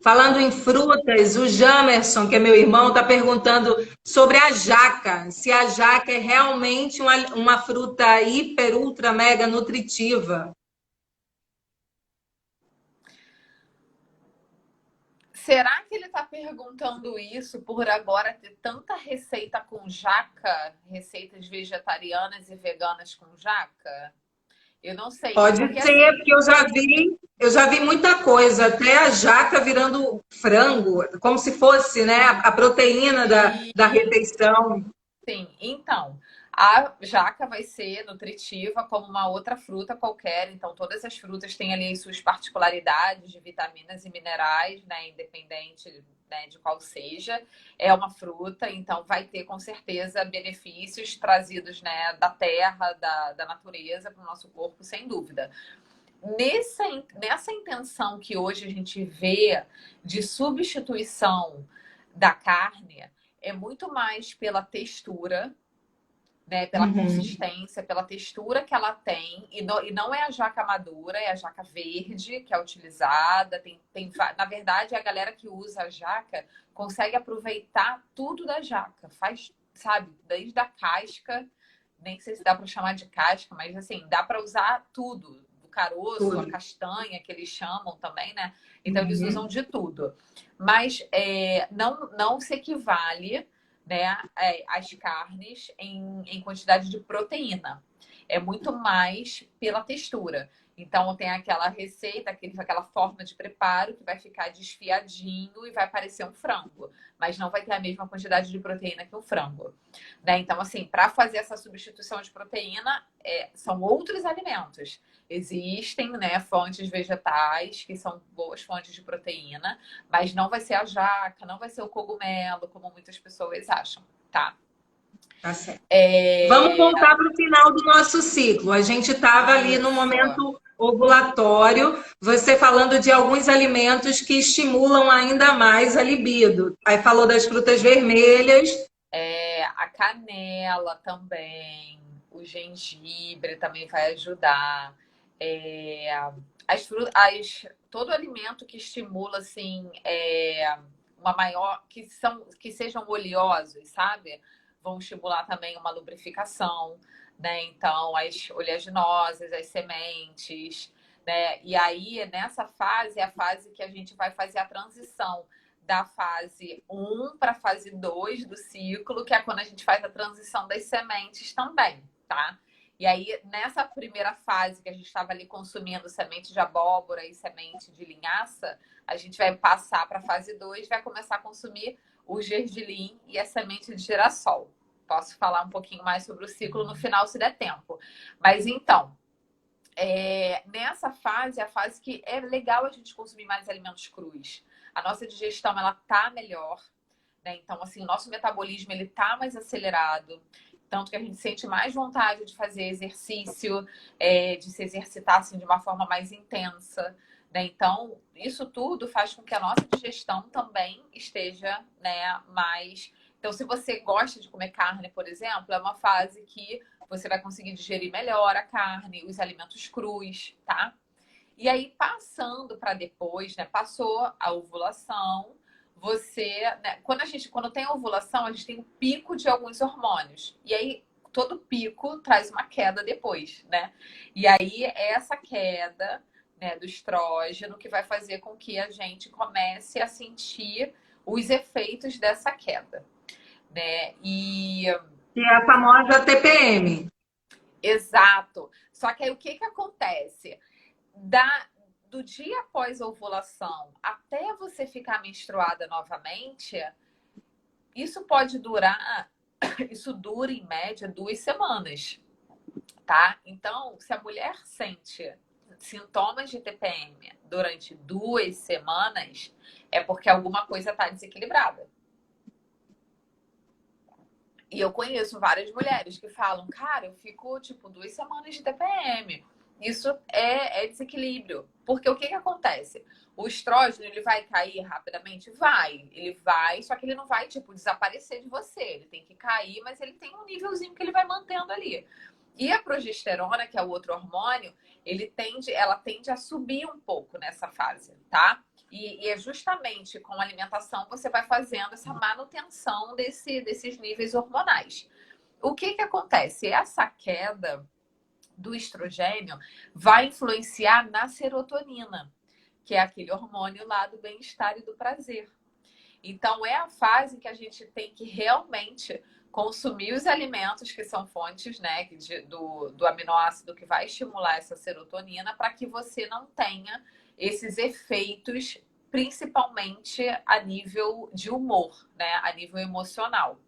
Falando em frutas, o Jamerson, que é meu irmão, está perguntando sobre a jaca. Se a jaca é realmente uma fruta hiper, ultra, mega nutritiva. Será que ele está perguntando isso por agora ter tanta receita com jaca, receitas vegetarianas e veganas com jaca? Eu não sei. Pode ser, porque eu já vi muita coisa, até a jaca virando frango, como se fosse, né, a proteína da refeição. Sim, então, a jaca vai ser nutritiva como uma outra fruta qualquer. Então, todas as frutas têm ali as suas particularidades de vitaminas e minerais, né? Independente, né, de qual seja. É uma fruta, então vai ter com certeza benefícios trazidos, né, da terra, da natureza para o nosso corpo, sem dúvida. Nessa intenção que hoje a gente vê de substituição da carne, é muito mais pela textura, né? Pela consistência, pela textura que ela tem. E não é a jaca madura, é a jaca verde que é utilizada. Na verdade, a galera que usa a jaca consegue aproveitar tudo da jaca. Faz, sabe, desde a casca, nem sei se dá para chamar de casca, mas assim, dá para usar tudo. O caroço, a castanha, que eles chamam também, né? Então, eles usam de tudo. Mas não se equivale, né, as carnes em quantidade de proteína. É muito mais pela textura. Então, tem aquela receita, aquela forma de preparo que vai ficar desfiadinho e vai parecer um frango. Mas não vai ter a mesma quantidade de proteína que o frango, né? Então, assim, para fazer essa substituição de proteína, são outros alimentos. Existem, né, fontes vegetais que são boas fontes de proteína, mas não vai ser a jaca, não vai ser o cogumelo, como muitas pessoas acham, tá? Tá certo. Vamos voltar para o final do nosso ciclo. A gente estava ali no momento ovulatório, você falando de alguns alimentos que estimulam ainda mais a libido. Aí falou das frutas vermelhas. A canela também, o gengibre também vai ajudar. Todo alimento que estimula assim, uma maior, que sejam oleosos, sabe? Vão estimular também uma lubrificação, né? Então, as oleaginosas, as sementes, né? E aí, nessa fase, é a fase que a gente vai fazer a transição da fase 1 para a fase 2 do ciclo, que é quando a gente faz a transição das sementes também, tá? E aí, nessa primeira fase que a gente estava ali consumindo semente de abóbora e semente de linhaça, a gente vai passar para a fase 2, vai começar a consumir o gergelim e a semente de girassol. Posso falar um pouquinho mais sobre o ciclo no final, se der tempo. Mas então, nessa fase, é a fase que é legal a gente consumir mais alimentos crus. A nossa digestão, ela tá melhor, né? Então, assim, o nosso metabolismo, ele tá mais acelerado. Tanto que a gente sente mais vontade de fazer exercício, de se exercitar, assim, de uma forma mais intensa, né? Então, isso tudo faz com que a nossa digestão também esteja, né, mais... Então, se você gosta de comer carne, por exemplo, é uma fase que você vai conseguir digerir melhor a carne, os alimentos crus, tá? E aí, passando para depois, né? Passou a ovulação, né, quando tem a ovulação, a gente tem um pico de alguns hormônios. E aí, todo pico traz uma queda depois, né? E aí, essa queda, né, do estrógeno que vai fazer com que a gente comece a sentir os efeitos dessa queda, né? Que é a famosa TPM. Exato. Só que aí o que acontece? Do dia após a ovulação até você ficar menstruada novamente, isso dura em média 2 semanas, tá? Então, se a mulher sente sintomas de TPM durante 2 semanas, é porque alguma coisa está desequilibrada. E eu conheço várias mulheres que falam, cara, eu fico, 2 semanas de TPM. Isso é desequilíbrio. Porque o que acontece? O estrógeno, ele vai cair rapidamente? Vai. Ele vai, só que ele não vai, desaparecer de você. Ele tem que cair, mas ele tem um nívelzinho que ele vai mantendo ali. E a progesterona, que é o outro hormônio, ela tende a subir um pouco nessa fase, tá? E é justamente com a alimentação você vai fazendo essa manutenção desses níveis hormonais. O que acontece? Essa queda do estrogênio vai influenciar na serotonina, que é aquele hormônio lá do bem-estar e do prazer. Então, é a fase que a gente tem que realmente consumir os alimentos que são fontes, né, do aminoácido que vai estimular essa serotonina para que você não tenha esses efeitos, principalmente a nível de humor, né, a nível emocional.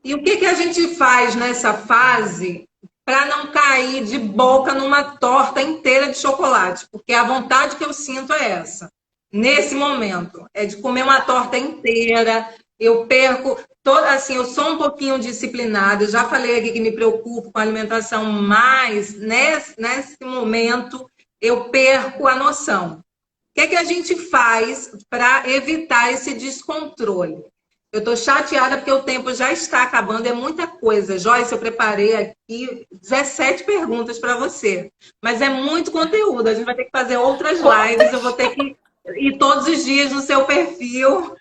E o que a gente faz nessa fase para não cair de boca numa torta inteira de chocolate? Porque a vontade que eu sinto é essa, nesse momento, é de comer uma torta inteira. Eu perco, assim, eu sou um pouquinho disciplinada, eu já falei aqui que me preocupo com a alimentação, mas nesse momento eu perco a noção. O que a gente faz para evitar esse descontrole? Eu estou chateada porque o tempo já está acabando, é muita coisa. Joyce, eu preparei aqui 17 perguntas para você, mas é muito conteúdo. A gente vai ter que fazer outras lives, eu vou ter que ir todos os dias no seu perfil.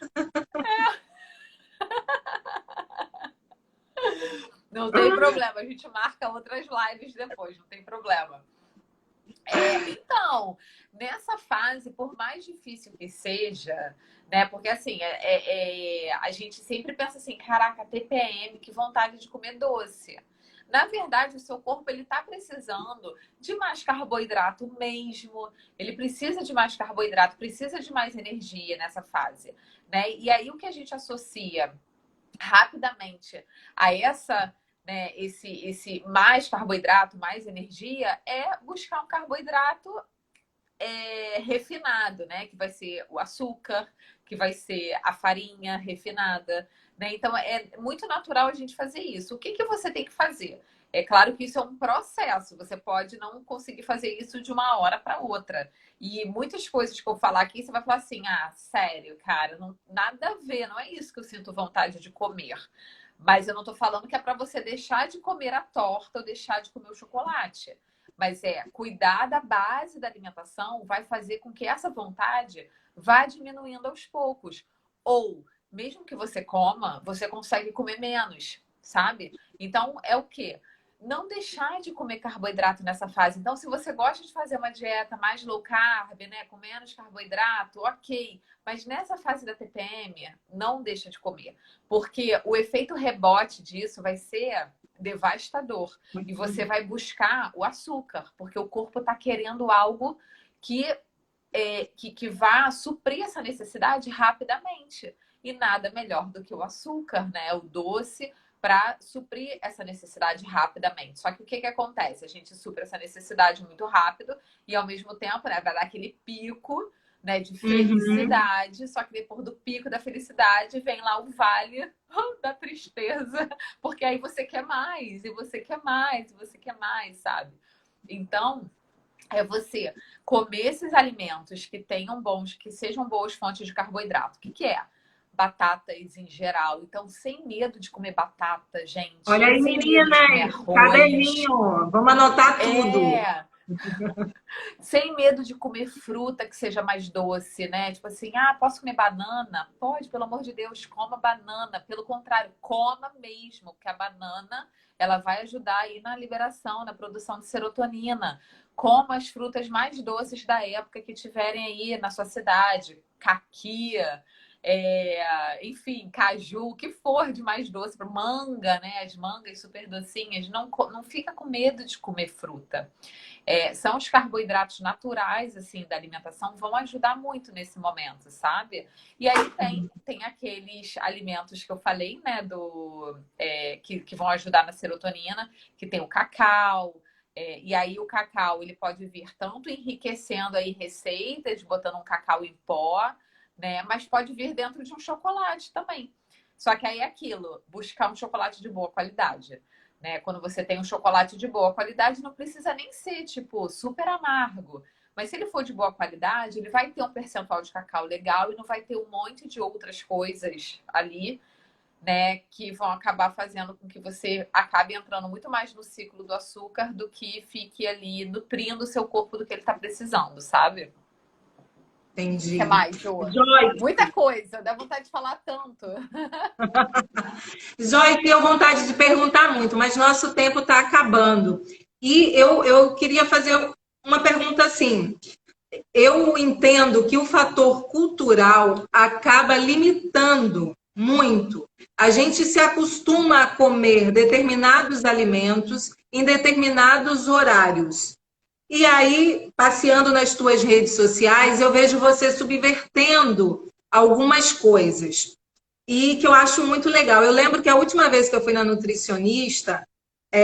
Não tem problema, a gente marca outras lives depois, não tem problema. Então, nessa fase, por mais difícil que seja, né? Porque assim, a gente sempre pensa assim, caraca, TPM, que vontade de comer doce. Na verdade, o seu corpo ele tá precisando de mais carboidrato mesmo. Ele precisa de mais carboidrato, precisa de mais energia nessa fase, né? E aí o que a gente associa rapidamente a né, esse mais carboidrato, mais energia, é buscar um carboidrato refinado, né? Que vai ser o açúcar, que vai ser a farinha refinada, né? Então, é muito natural a gente fazer isso. O que que você tem que fazer? É claro que isso é um processo. Você pode não conseguir fazer isso de uma hora para outra. E muitas coisas que eu falar aqui, você vai falar assim: ah, sério, cara, não, nada a ver, não é isso que eu sinto vontade de comer. Mas eu não tô falando que é para você deixar de comer a torta ou deixar de comer o chocolate. Mas cuidar da base da alimentação vai fazer com que essa vontade vá diminuindo aos poucos. Ou, mesmo que você coma, você consegue comer menos, sabe? Então, é o quê? Não deixar de comer carboidrato nessa fase. Então, se você gosta de fazer uma dieta mais low carb, né, com menos carboidrato, ok. Mas nessa fase da TPM, não deixa de comer. Porque o efeito rebote disso vai ser devastador. E você vai buscar o açúcar, porque o corpo está querendo algo que, que vá suprir essa necessidade rapidamente. E nada melhor do que o açúcar, né? O doce, para suprir essa necessidade rapidamente. Só que o que que acontece? A gente supre essa necessidade muito rápido e, ao mesmo tempo, né, vai dar aquele pico, né, de felicidade. Só que depois do pico da felicidade vem lá o vale da tristeza, porque aí você quer mais, e você quer mais, e você quer mais, sabe? Então, é você comer esses alimentos que tenham bons, que sejam boas fontes de carboidrato. O que que é? Batatas em geral. Então, sem medo de comer batata, gente. Olha aí, Sem medo de comer meninas, arroz. caderninho, vamos anotar tudo. Sem medo de comer fruta que seja mais doce, né? Tipo assim, ah, posso comer banana? Pode, pelo amor de Deus, coma banana. Pelo contrário, coma mesmo, porque a banana, ela vai ajudar aí na liberação, na produção de serotonina. Coma as frutas mais doces da época que tiverem aí na sua cidade. Caqui, enfim, caju, o que for de mais doce, manga, né? As mangas super docinhas, não fica com medo de comer fruta. São os carboidratos naturais, assim, da alimentação, vão ajudar muito nesse momento, sabe? E aí tem aqueles alimentos que eu falei, né, que vão ajudar na serotonina, que tem o cacau. E aí o cacau, ele pode vir tanto enriquecendo aí receitas, botando um cacau em pó, né? Mas pode vir dentro de um chocolate também. Só que aí é aquilo, buscar um chocolate de boa qualidade, né? Quando você tem um chocolate de boa qualidade, não precisa nem ser, tipo, super amargo. Mas se ele for de boa qualidade, ele vai ter um percentual de cacau legal e não vai ter um monte de outras coisas ali, né? Que vão acabar fazendo com que você acabe entrando muito mais no ciclo do açúcar do que fique ali nutrindo o seu corpo do que ele está precisando, sabe? Entendi. O que mais, Jô? Joyce. Muita coisa, dá vontade de falar tanto. Joyce, tenho vontade de perguntar muito, mas nosso tempo está acabando. E eu queria fazer uma pergunta assim. Eu entendo que o fator cultural acaba limitando muito. A gente se acostuma a comer determinados alimentos em determinados horários. E aí, passeando nas tuas redes sociais, eu vejo você subvertendo algumas coisas. E que eu acho muito legal. Eu lembro que a última vez que eu fui na nutricionista,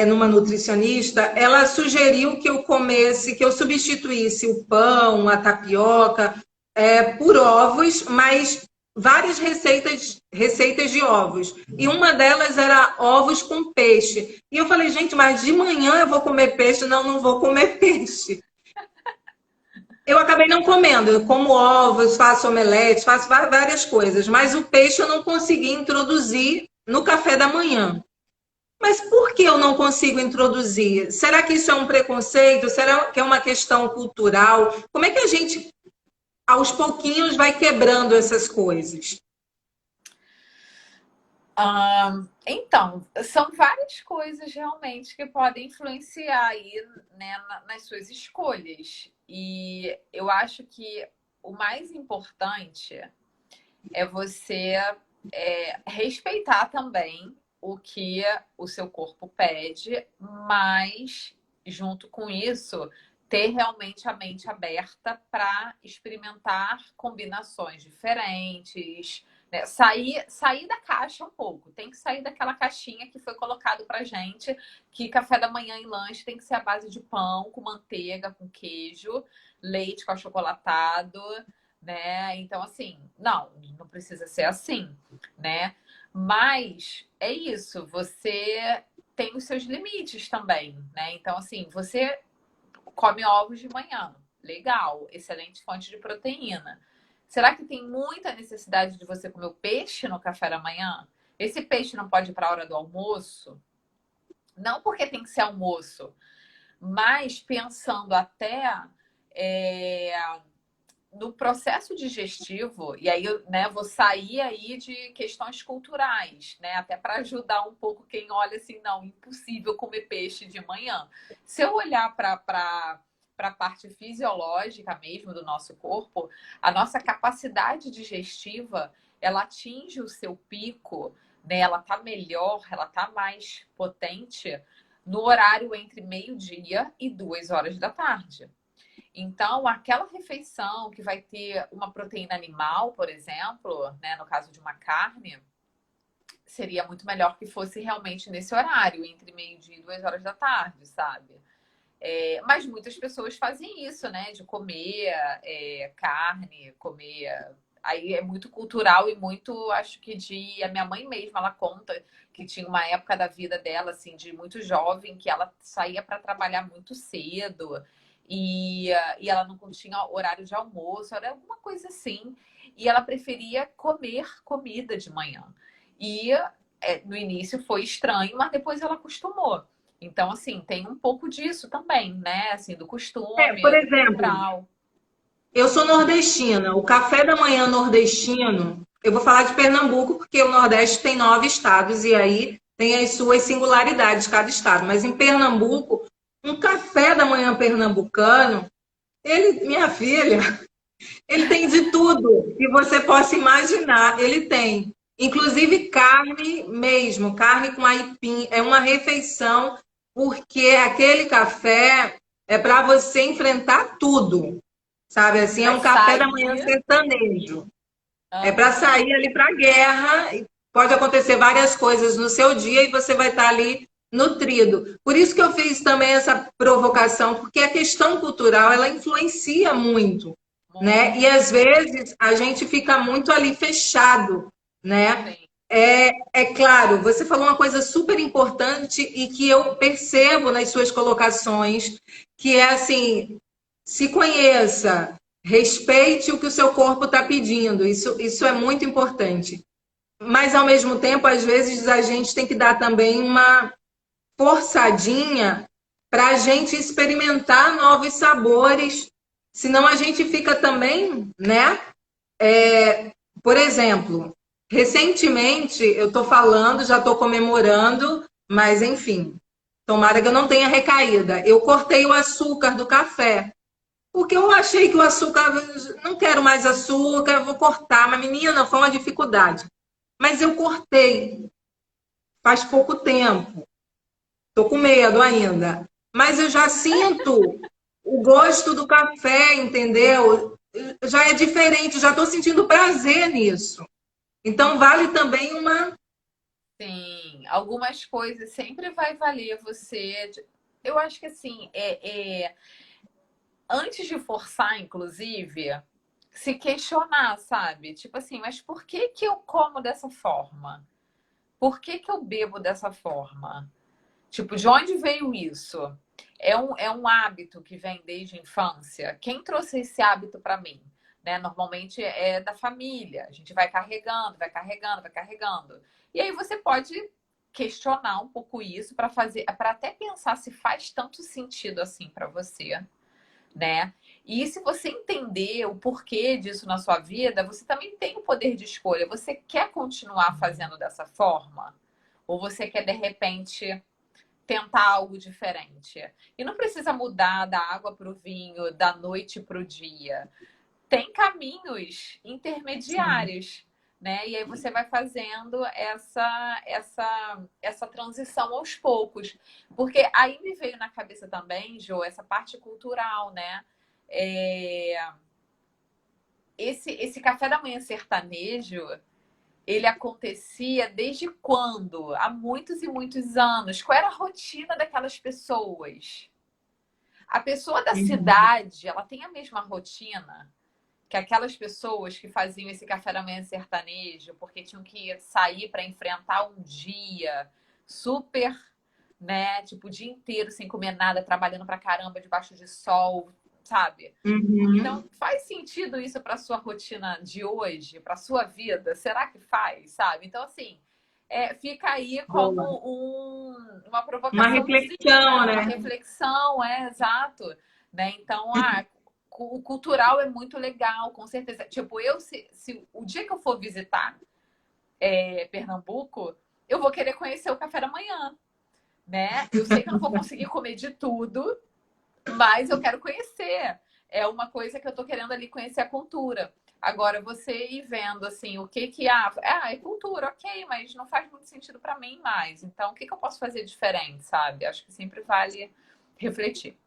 numa nutricionista, ela sugeriu que eu comesse, que eu substituísse o pão, a tapioca, por ovos, mas várias receitas de ovos. E uma delas era ovos com peixe. E eu falei, gente, mas de manhã eu vou comer peixe? Não, não vou comer peixe. Eu acabei não comendo. Eu como ovos, faço omelete, faço várias coisas. Mas o peixe eu não consegui introduzir no café da manhã. Mas por que eu não consigo introduzir? Será que isso é um preconceito? Será que é uma questão cultural? Como é que a gente, aos pouquinhos, vai quebrando essas coisas? Então, são várias coisas realmente que podem influenciar aí, né, nas suas escolhas. E eu acho que o mais importante é você respeitar também o que o seu corpo pede, mas junto com isso ter realmente a mente aberta para experimentar combinações diferentes, né? Sair da caixa um pouco, tem que sair daquela caixinha que foi colocado pra gente, que café da manhã e lanche tem que ser à base de pão, com manteiga, com queijo, leite com achocolatado, né? Então, assim, não precisa ser assim, né? Mas é isso, você tem os seus limites também, né? Então, assim, você come ovos de manhã, legal, excelente fonte de proteína. Será que tem muita necessidade de você comer o peixe no café da manhã? Esse peixe não pode ir para a hora do almoço? Não porque tem que ser almoço, mas pensando até no processo digestivo, e aí eu, né, vou sair aí de questões culturais, né, até para ajudar um pouco quem olha assim, não, impossível comer peixe de manhã. Se eu olhar para a parte fisiológica mesmo do nosso corpo, a nossa capacidade digestiva, ela atinge o seu pico, né, ela tá melhor, ela tá mais potente no horário entre meio-dia e 2 horas da tarde. Então, aquela refeição que vai ter uma proteína animal, por exemplo, né, no caso de uma carne, seria muito melhor que fosse realmente nesse horário, entre meio-dia e 2 horas da tarde, sabe? Mas muitas pessoas fazem isso, né? De comer carne, comer. Aí é muito cultural e muito, acho que a minha mãe mesma, ela conta que tinha uma época da vida dela, assim, de muito jovem, que ela saía para trabalhar muito cedo e ela não tinha horário de almoço, era alguma coisa assim. E ela preferia comer comida de manhã. E no início foi estranho, mas depois ela acostumou. Então, assim, tem um pouco disso também, né? Assim, do Por costume, do exemplo, cultural. eu sou nordestina. O café da manhã nordestino, eu vou falar de Pernambuco, porque o Nordeste tem 9 estados e aí tem as suas singularidades, cada estado. Mas em Pernambuco, um café da manhã pernambucano, ele, minha filha, ele tem de tudo que você possa imaginar. Ele tem, inclusive carne mesmo, carne com aipim. É uma refeição, porque aquele café é para você enfrentar tudo. Sabe assim, é Vai um café da manhã sair. sertanejo. É para Aham. sair ali para a guerra. Pode acontecer várias coisas no seu dia e você vai estar ali nutrido. Por isso que eu fiz também essa provocação, porque a questão cultural ela influencia muito, né? E Muito, às vezes a gente fica muito ali fechado, né? sim. É claro, você falou uma coisa super importante e que eu percebo nas suas colocações, que é assim, se conheça, respeite o que o seu corpo está pedindo. Isso é muito importante. Mas, ao mesmo tempo, às vezes a gente tem que dar também uma forçadinha para a gente experimentar novos sabores. Senão a gente fica também, né? Por exemplo, recentemente eu estou falando, já estou comemorando, mas enfim, tomara que eu não tenha recaída. Eu cortei o açúcar do café. Porque eu achei que o açúcar, não quero mais açúcar, eu vou cortar. Mas, menina, foi uma dificuldade. Mas eu cortei faz pouco tempo. Estou com medo ainda. Mas eu já sinto o gosto do café, entendeu? Já é diferente, já estou sentindo prazer nisso. Então, vale também uma. Sim, algumas coisas sempre vai valer você. Eu acho que assim, antes de forçar, inclusive, se questionar, sabe? Tipo assim, mas por que que eu como dessa forma? Por que que eu bebo dessa forma? Tipo, de onde veio isso? É um hábito que vem desde a infância? Quem trouxe esse hábito para mim? Né? Normalmente é da família. A gente vai carregando, vai carregando, vai carregando. E aí você pode questionar um pouco isso para fazer, para até pensar se faz tanto sentido assim para você, né? E se você entender o porquê disso na sua vida, você também tem o poder de escolha. Você quer continuar fazendo dessa forma? Ou você quer, de repente, tentar algo diferente? E não precisa mudar da água para o vinho, da noite para o dia. Tem caminhos Sim. intermediários, né? E aí você vai fazendo essa transição aos poucos. Porque aí me veio na cabeça também, Jo, essa parte cultural, né? É, esse café da manhã sertanejo, ele acontecia desde quando? Há muitos e muitos anos. Qual era a rotina daquelas pessoas? A pessoa da cidade, ela tem a mesma rotina que aquelas pessoas que faziam esse café da manhã sertanejo, porque tinham que sair para enfrentar um dia super, né? Tipo, o dia inteiro sem comer nada, trabalhando pra caramba, debaixo de sol, sabe? Então, faz sentido isso para sua rotina de hoje, para sua vida? Será que faz, sabe? Então, assim, fica aí como uma provocação. Uma reflexão, né? Uma reflexão, exato. Né? Então, o cultural é muito legal, com certeza. Tipo, se o dia que eu for visitar Pernambuco, eu vou querer conhecer o café da manhã, né? Eu sei que eu não vou conseguir comer de tudo, mas eu quero conhecer. É uma coisa que eu tô querendo ali conhecer a cultura. Agora, você ir vendo, assim, o que é cultura, ok, mas não faz muito sentido para mim mais. Então, o que eu posso fazer diferente, sabe? Acho que sempre vale refletir.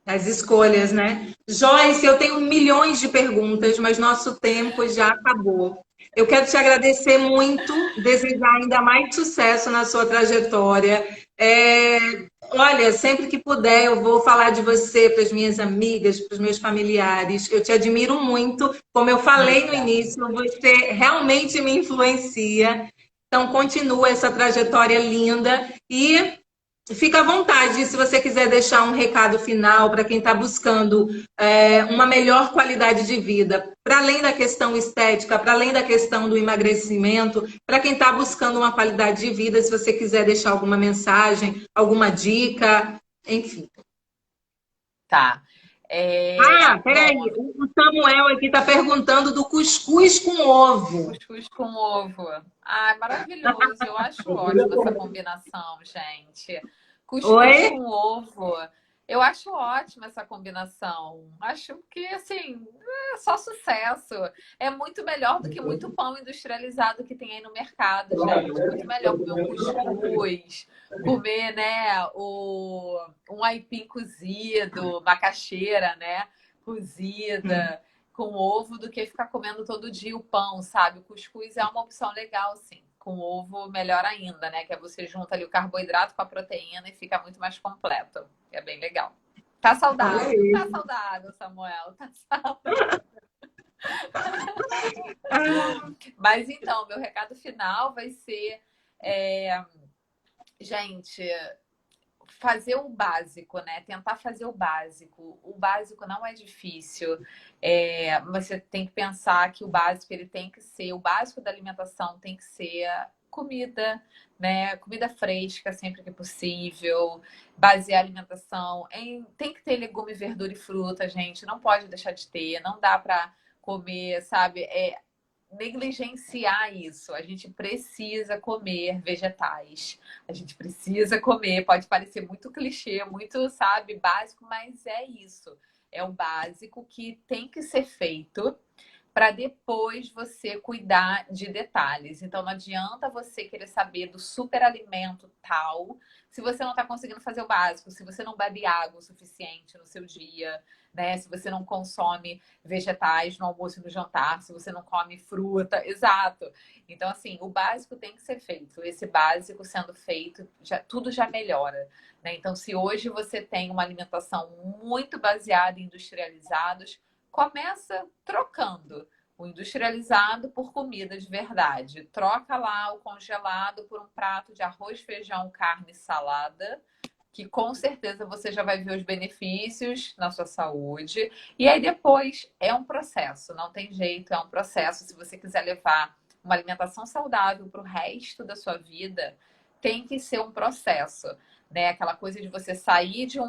As escolhas, né? Joyce, eu tenho milhões de perguntas, mas nosso tempo já acabou. Eu quero te agradecer muito, desejar ainda mais sucesso na sua trajetória. Olha, sempre que puder, eu vou falar de você para as minhas amigas, para os meus familiares. Eu te admiro muito. Como eu falei no início, você realmente me influencia. Então, continua essa trajetória linda e fica à vontade se você quiser deixar um recado final para quem está buscando uma melhor qualidade de vida, para além da questão estética, para além da questão do emagrecimento, para quem está buscando uma qualidade de vida, se você quiser deixar alguma mensagem, alguma dica, enfim. Tá. Peraí, o Samuel aqui está perguntando do cuscuz com ovo. Cuscuz com ovo. Maravilhoso. Eu acho ótima essa combinação, gente. Cuscuz com ovo. Eu acho ótima essa combinação. Acho que, assim, é só sucesso. É muito melhor do que muito pão industrializado que tem aí no mercado, gente. Muito melhor comer um cuscuz, comer, né, um aipim cozido, macaxeira, né, cozida, com ovo, do que ficar comendo todo dia o pão, sabe? O cuscuz é uma opção legal, sim. Com ovo, melhor ainda, né? Que é você junta ali o carboidrato com a proteína e fica muito mais completo. É bem legal. Tá saudável? Tá saudável, Samuel. Tá saudável. Mas então, meu recado final vai ser... gente, fazer o básico, né? Tentar fazer o básico. O básico não é difícil. Você tem que pensar que o básico ele tem que ser, o básico da alimentação tem que ser comida, né? Comida fresca sempre que possível. Basear a alimentação tem que ter legume, verdura e fruta, gente. Não pode deixar de ter. Não dá para comer, sabe? Negligenciar isso. A gente precisa comer vegetais. A gente precisa comer. Pode parecer muito clichê, muito, sabe, básico, mas é isso. É o básico que tem que ser feito para depois você cuidar de detalhes. Então, não adianta você querer saber do superalimento tal se você não está conseguindo fazer o básico, se você não bebe água o suficiente no seu dia, né? Se você não consome vegetais no almoço e no jantar, se você não come fruta, exato. Então, assim, o básico tem que ser feito. Esse básico sendo feito, tudo já melhora, né? Então, se hoje você tem uma alimentação muito baseada em industrializados, começa trocando o industrializado por comida de verdade. Troca lá o congelado por um prato de arroz, feijão, carne e salada, que com certeza você já vai ver os benefícios na sua saúde. E aí depois é um processo, não tem jeito, é um processo. Se você quiser levar uma alimentação saudável para o resto da sua vida, tem que ser um processo, né? Aquela coisa de você sair de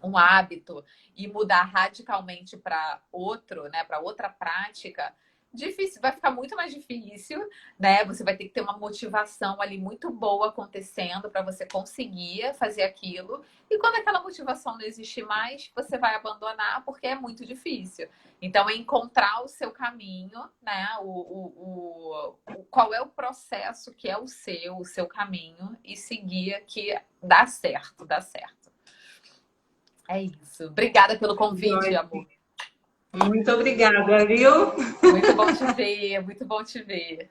um hábito e mudar radicalmente para outro, né, para outra prática, difícil, vai ficar muito mais difícil, né? Você vai ter que ter uma motivação ali muito boa acontecendo para você conseguir fazer aquilo. E quando aquela motivação não existe mais, você vai abandonar porque é muito difícil. Então, é encontrar o seu caminho, né? Qual é o processo que é o seu caminho e seguir que dá certo, dá certo. É isso. Obrigada pelo convite, amor. Muito obrigada, viu? Muito bom te ver, muito bom te ver.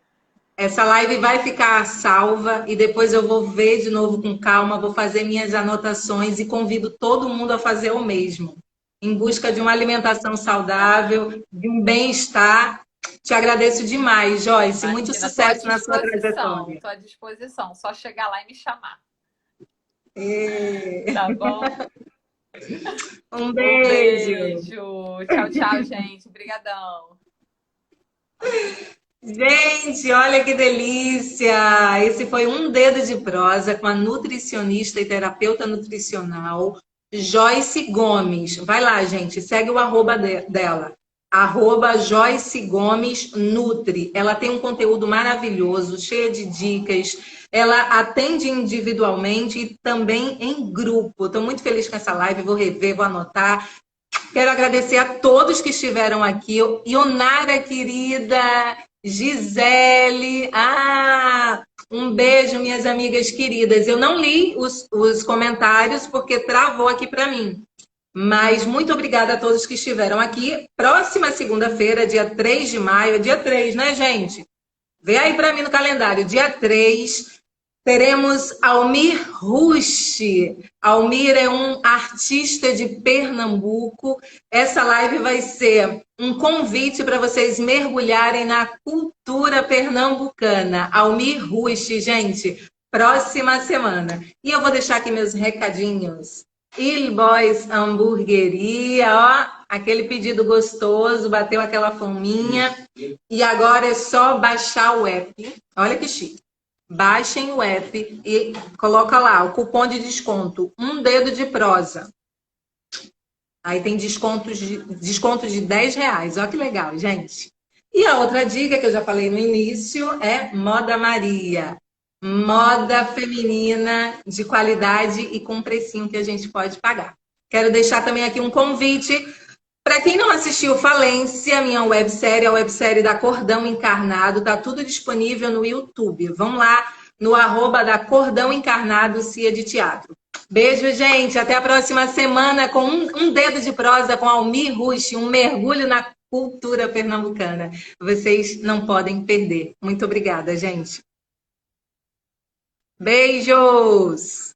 Essa live vai ficar salva e depois eu vou ver de novo com calma, vou fazer minhas anotações e convido todo mundo a fazer o mesmo. em busca de uma alimentação saudável, de um bem-estar. Te agradeço demais, Joyce. Muito Imagina, tô à sucesso na sua disposição, trajetória. tô à disposição. Só chegar lá e me chamar, É. tá bom? Um Um beijo. beijo. Tchau, tchau, gente. Obrigadão. Gente, olha que delícia! Esse foi um dedo de prosa com a nutricionista e terapeuta nutricional Joyce Gomes. Vai lá, gente, segue o arroba dela. Arroba Joyce Gomes Nutri. Ela tem um conteúdo maravilhoso, cheio de dicas. Ela atende individualmente e também em grupo. Estou muito feliz com essa live, vou rever, vou anotar. Quero agradecer a todos que estiveram aqui. Ionara, querida, Gisele, um beijo, minhas amigas queridas. Eu não li os comentários porque travou aqui para mim. Mas muito obrigada a todos que estiveram aqui. Próxima segunda-feira, dia 3 de maio, é dia 3, né, gente? Vê aí para mim no calendário, dia 3. Teremos Almir Rush. Almir é um artista de Pernambuco. Essa live vai ser um convite para vocês mergulharem na cultura pernambucana. Almir Rush, gente, próxima semana. E eu vou deixar aqui meus recadinhos. Il Boys Hamburgueria, ó, aquele pedido gostoso, bateu aquela fominha. E agora é só baixar o app. Olha que chique. Baixem o app e coloca lá o cupom de desconto, um dedo de prosa. Aí tem desconto de R$10. Olha que legal, gente. E a outra dica que eu já falei no início é Moda Maria. Moda feminina de qualidade e com precinho que a gente pode pagar. Quero deixar também aqui um convite para quem não assistiu Falência, minha websérie, a websérie da Cordão Encarnado, tá tudo disponível no YouTube. Vamos lá no arroba da Cordão Encarnado, Cia de Teatro. Beijo, gente. Até a próxima semana com um dedo de prosa com Almir Rush, um mergulho na cultura pernambucana. Vocês não podem perder. Muito obrigada, gente. Beijos!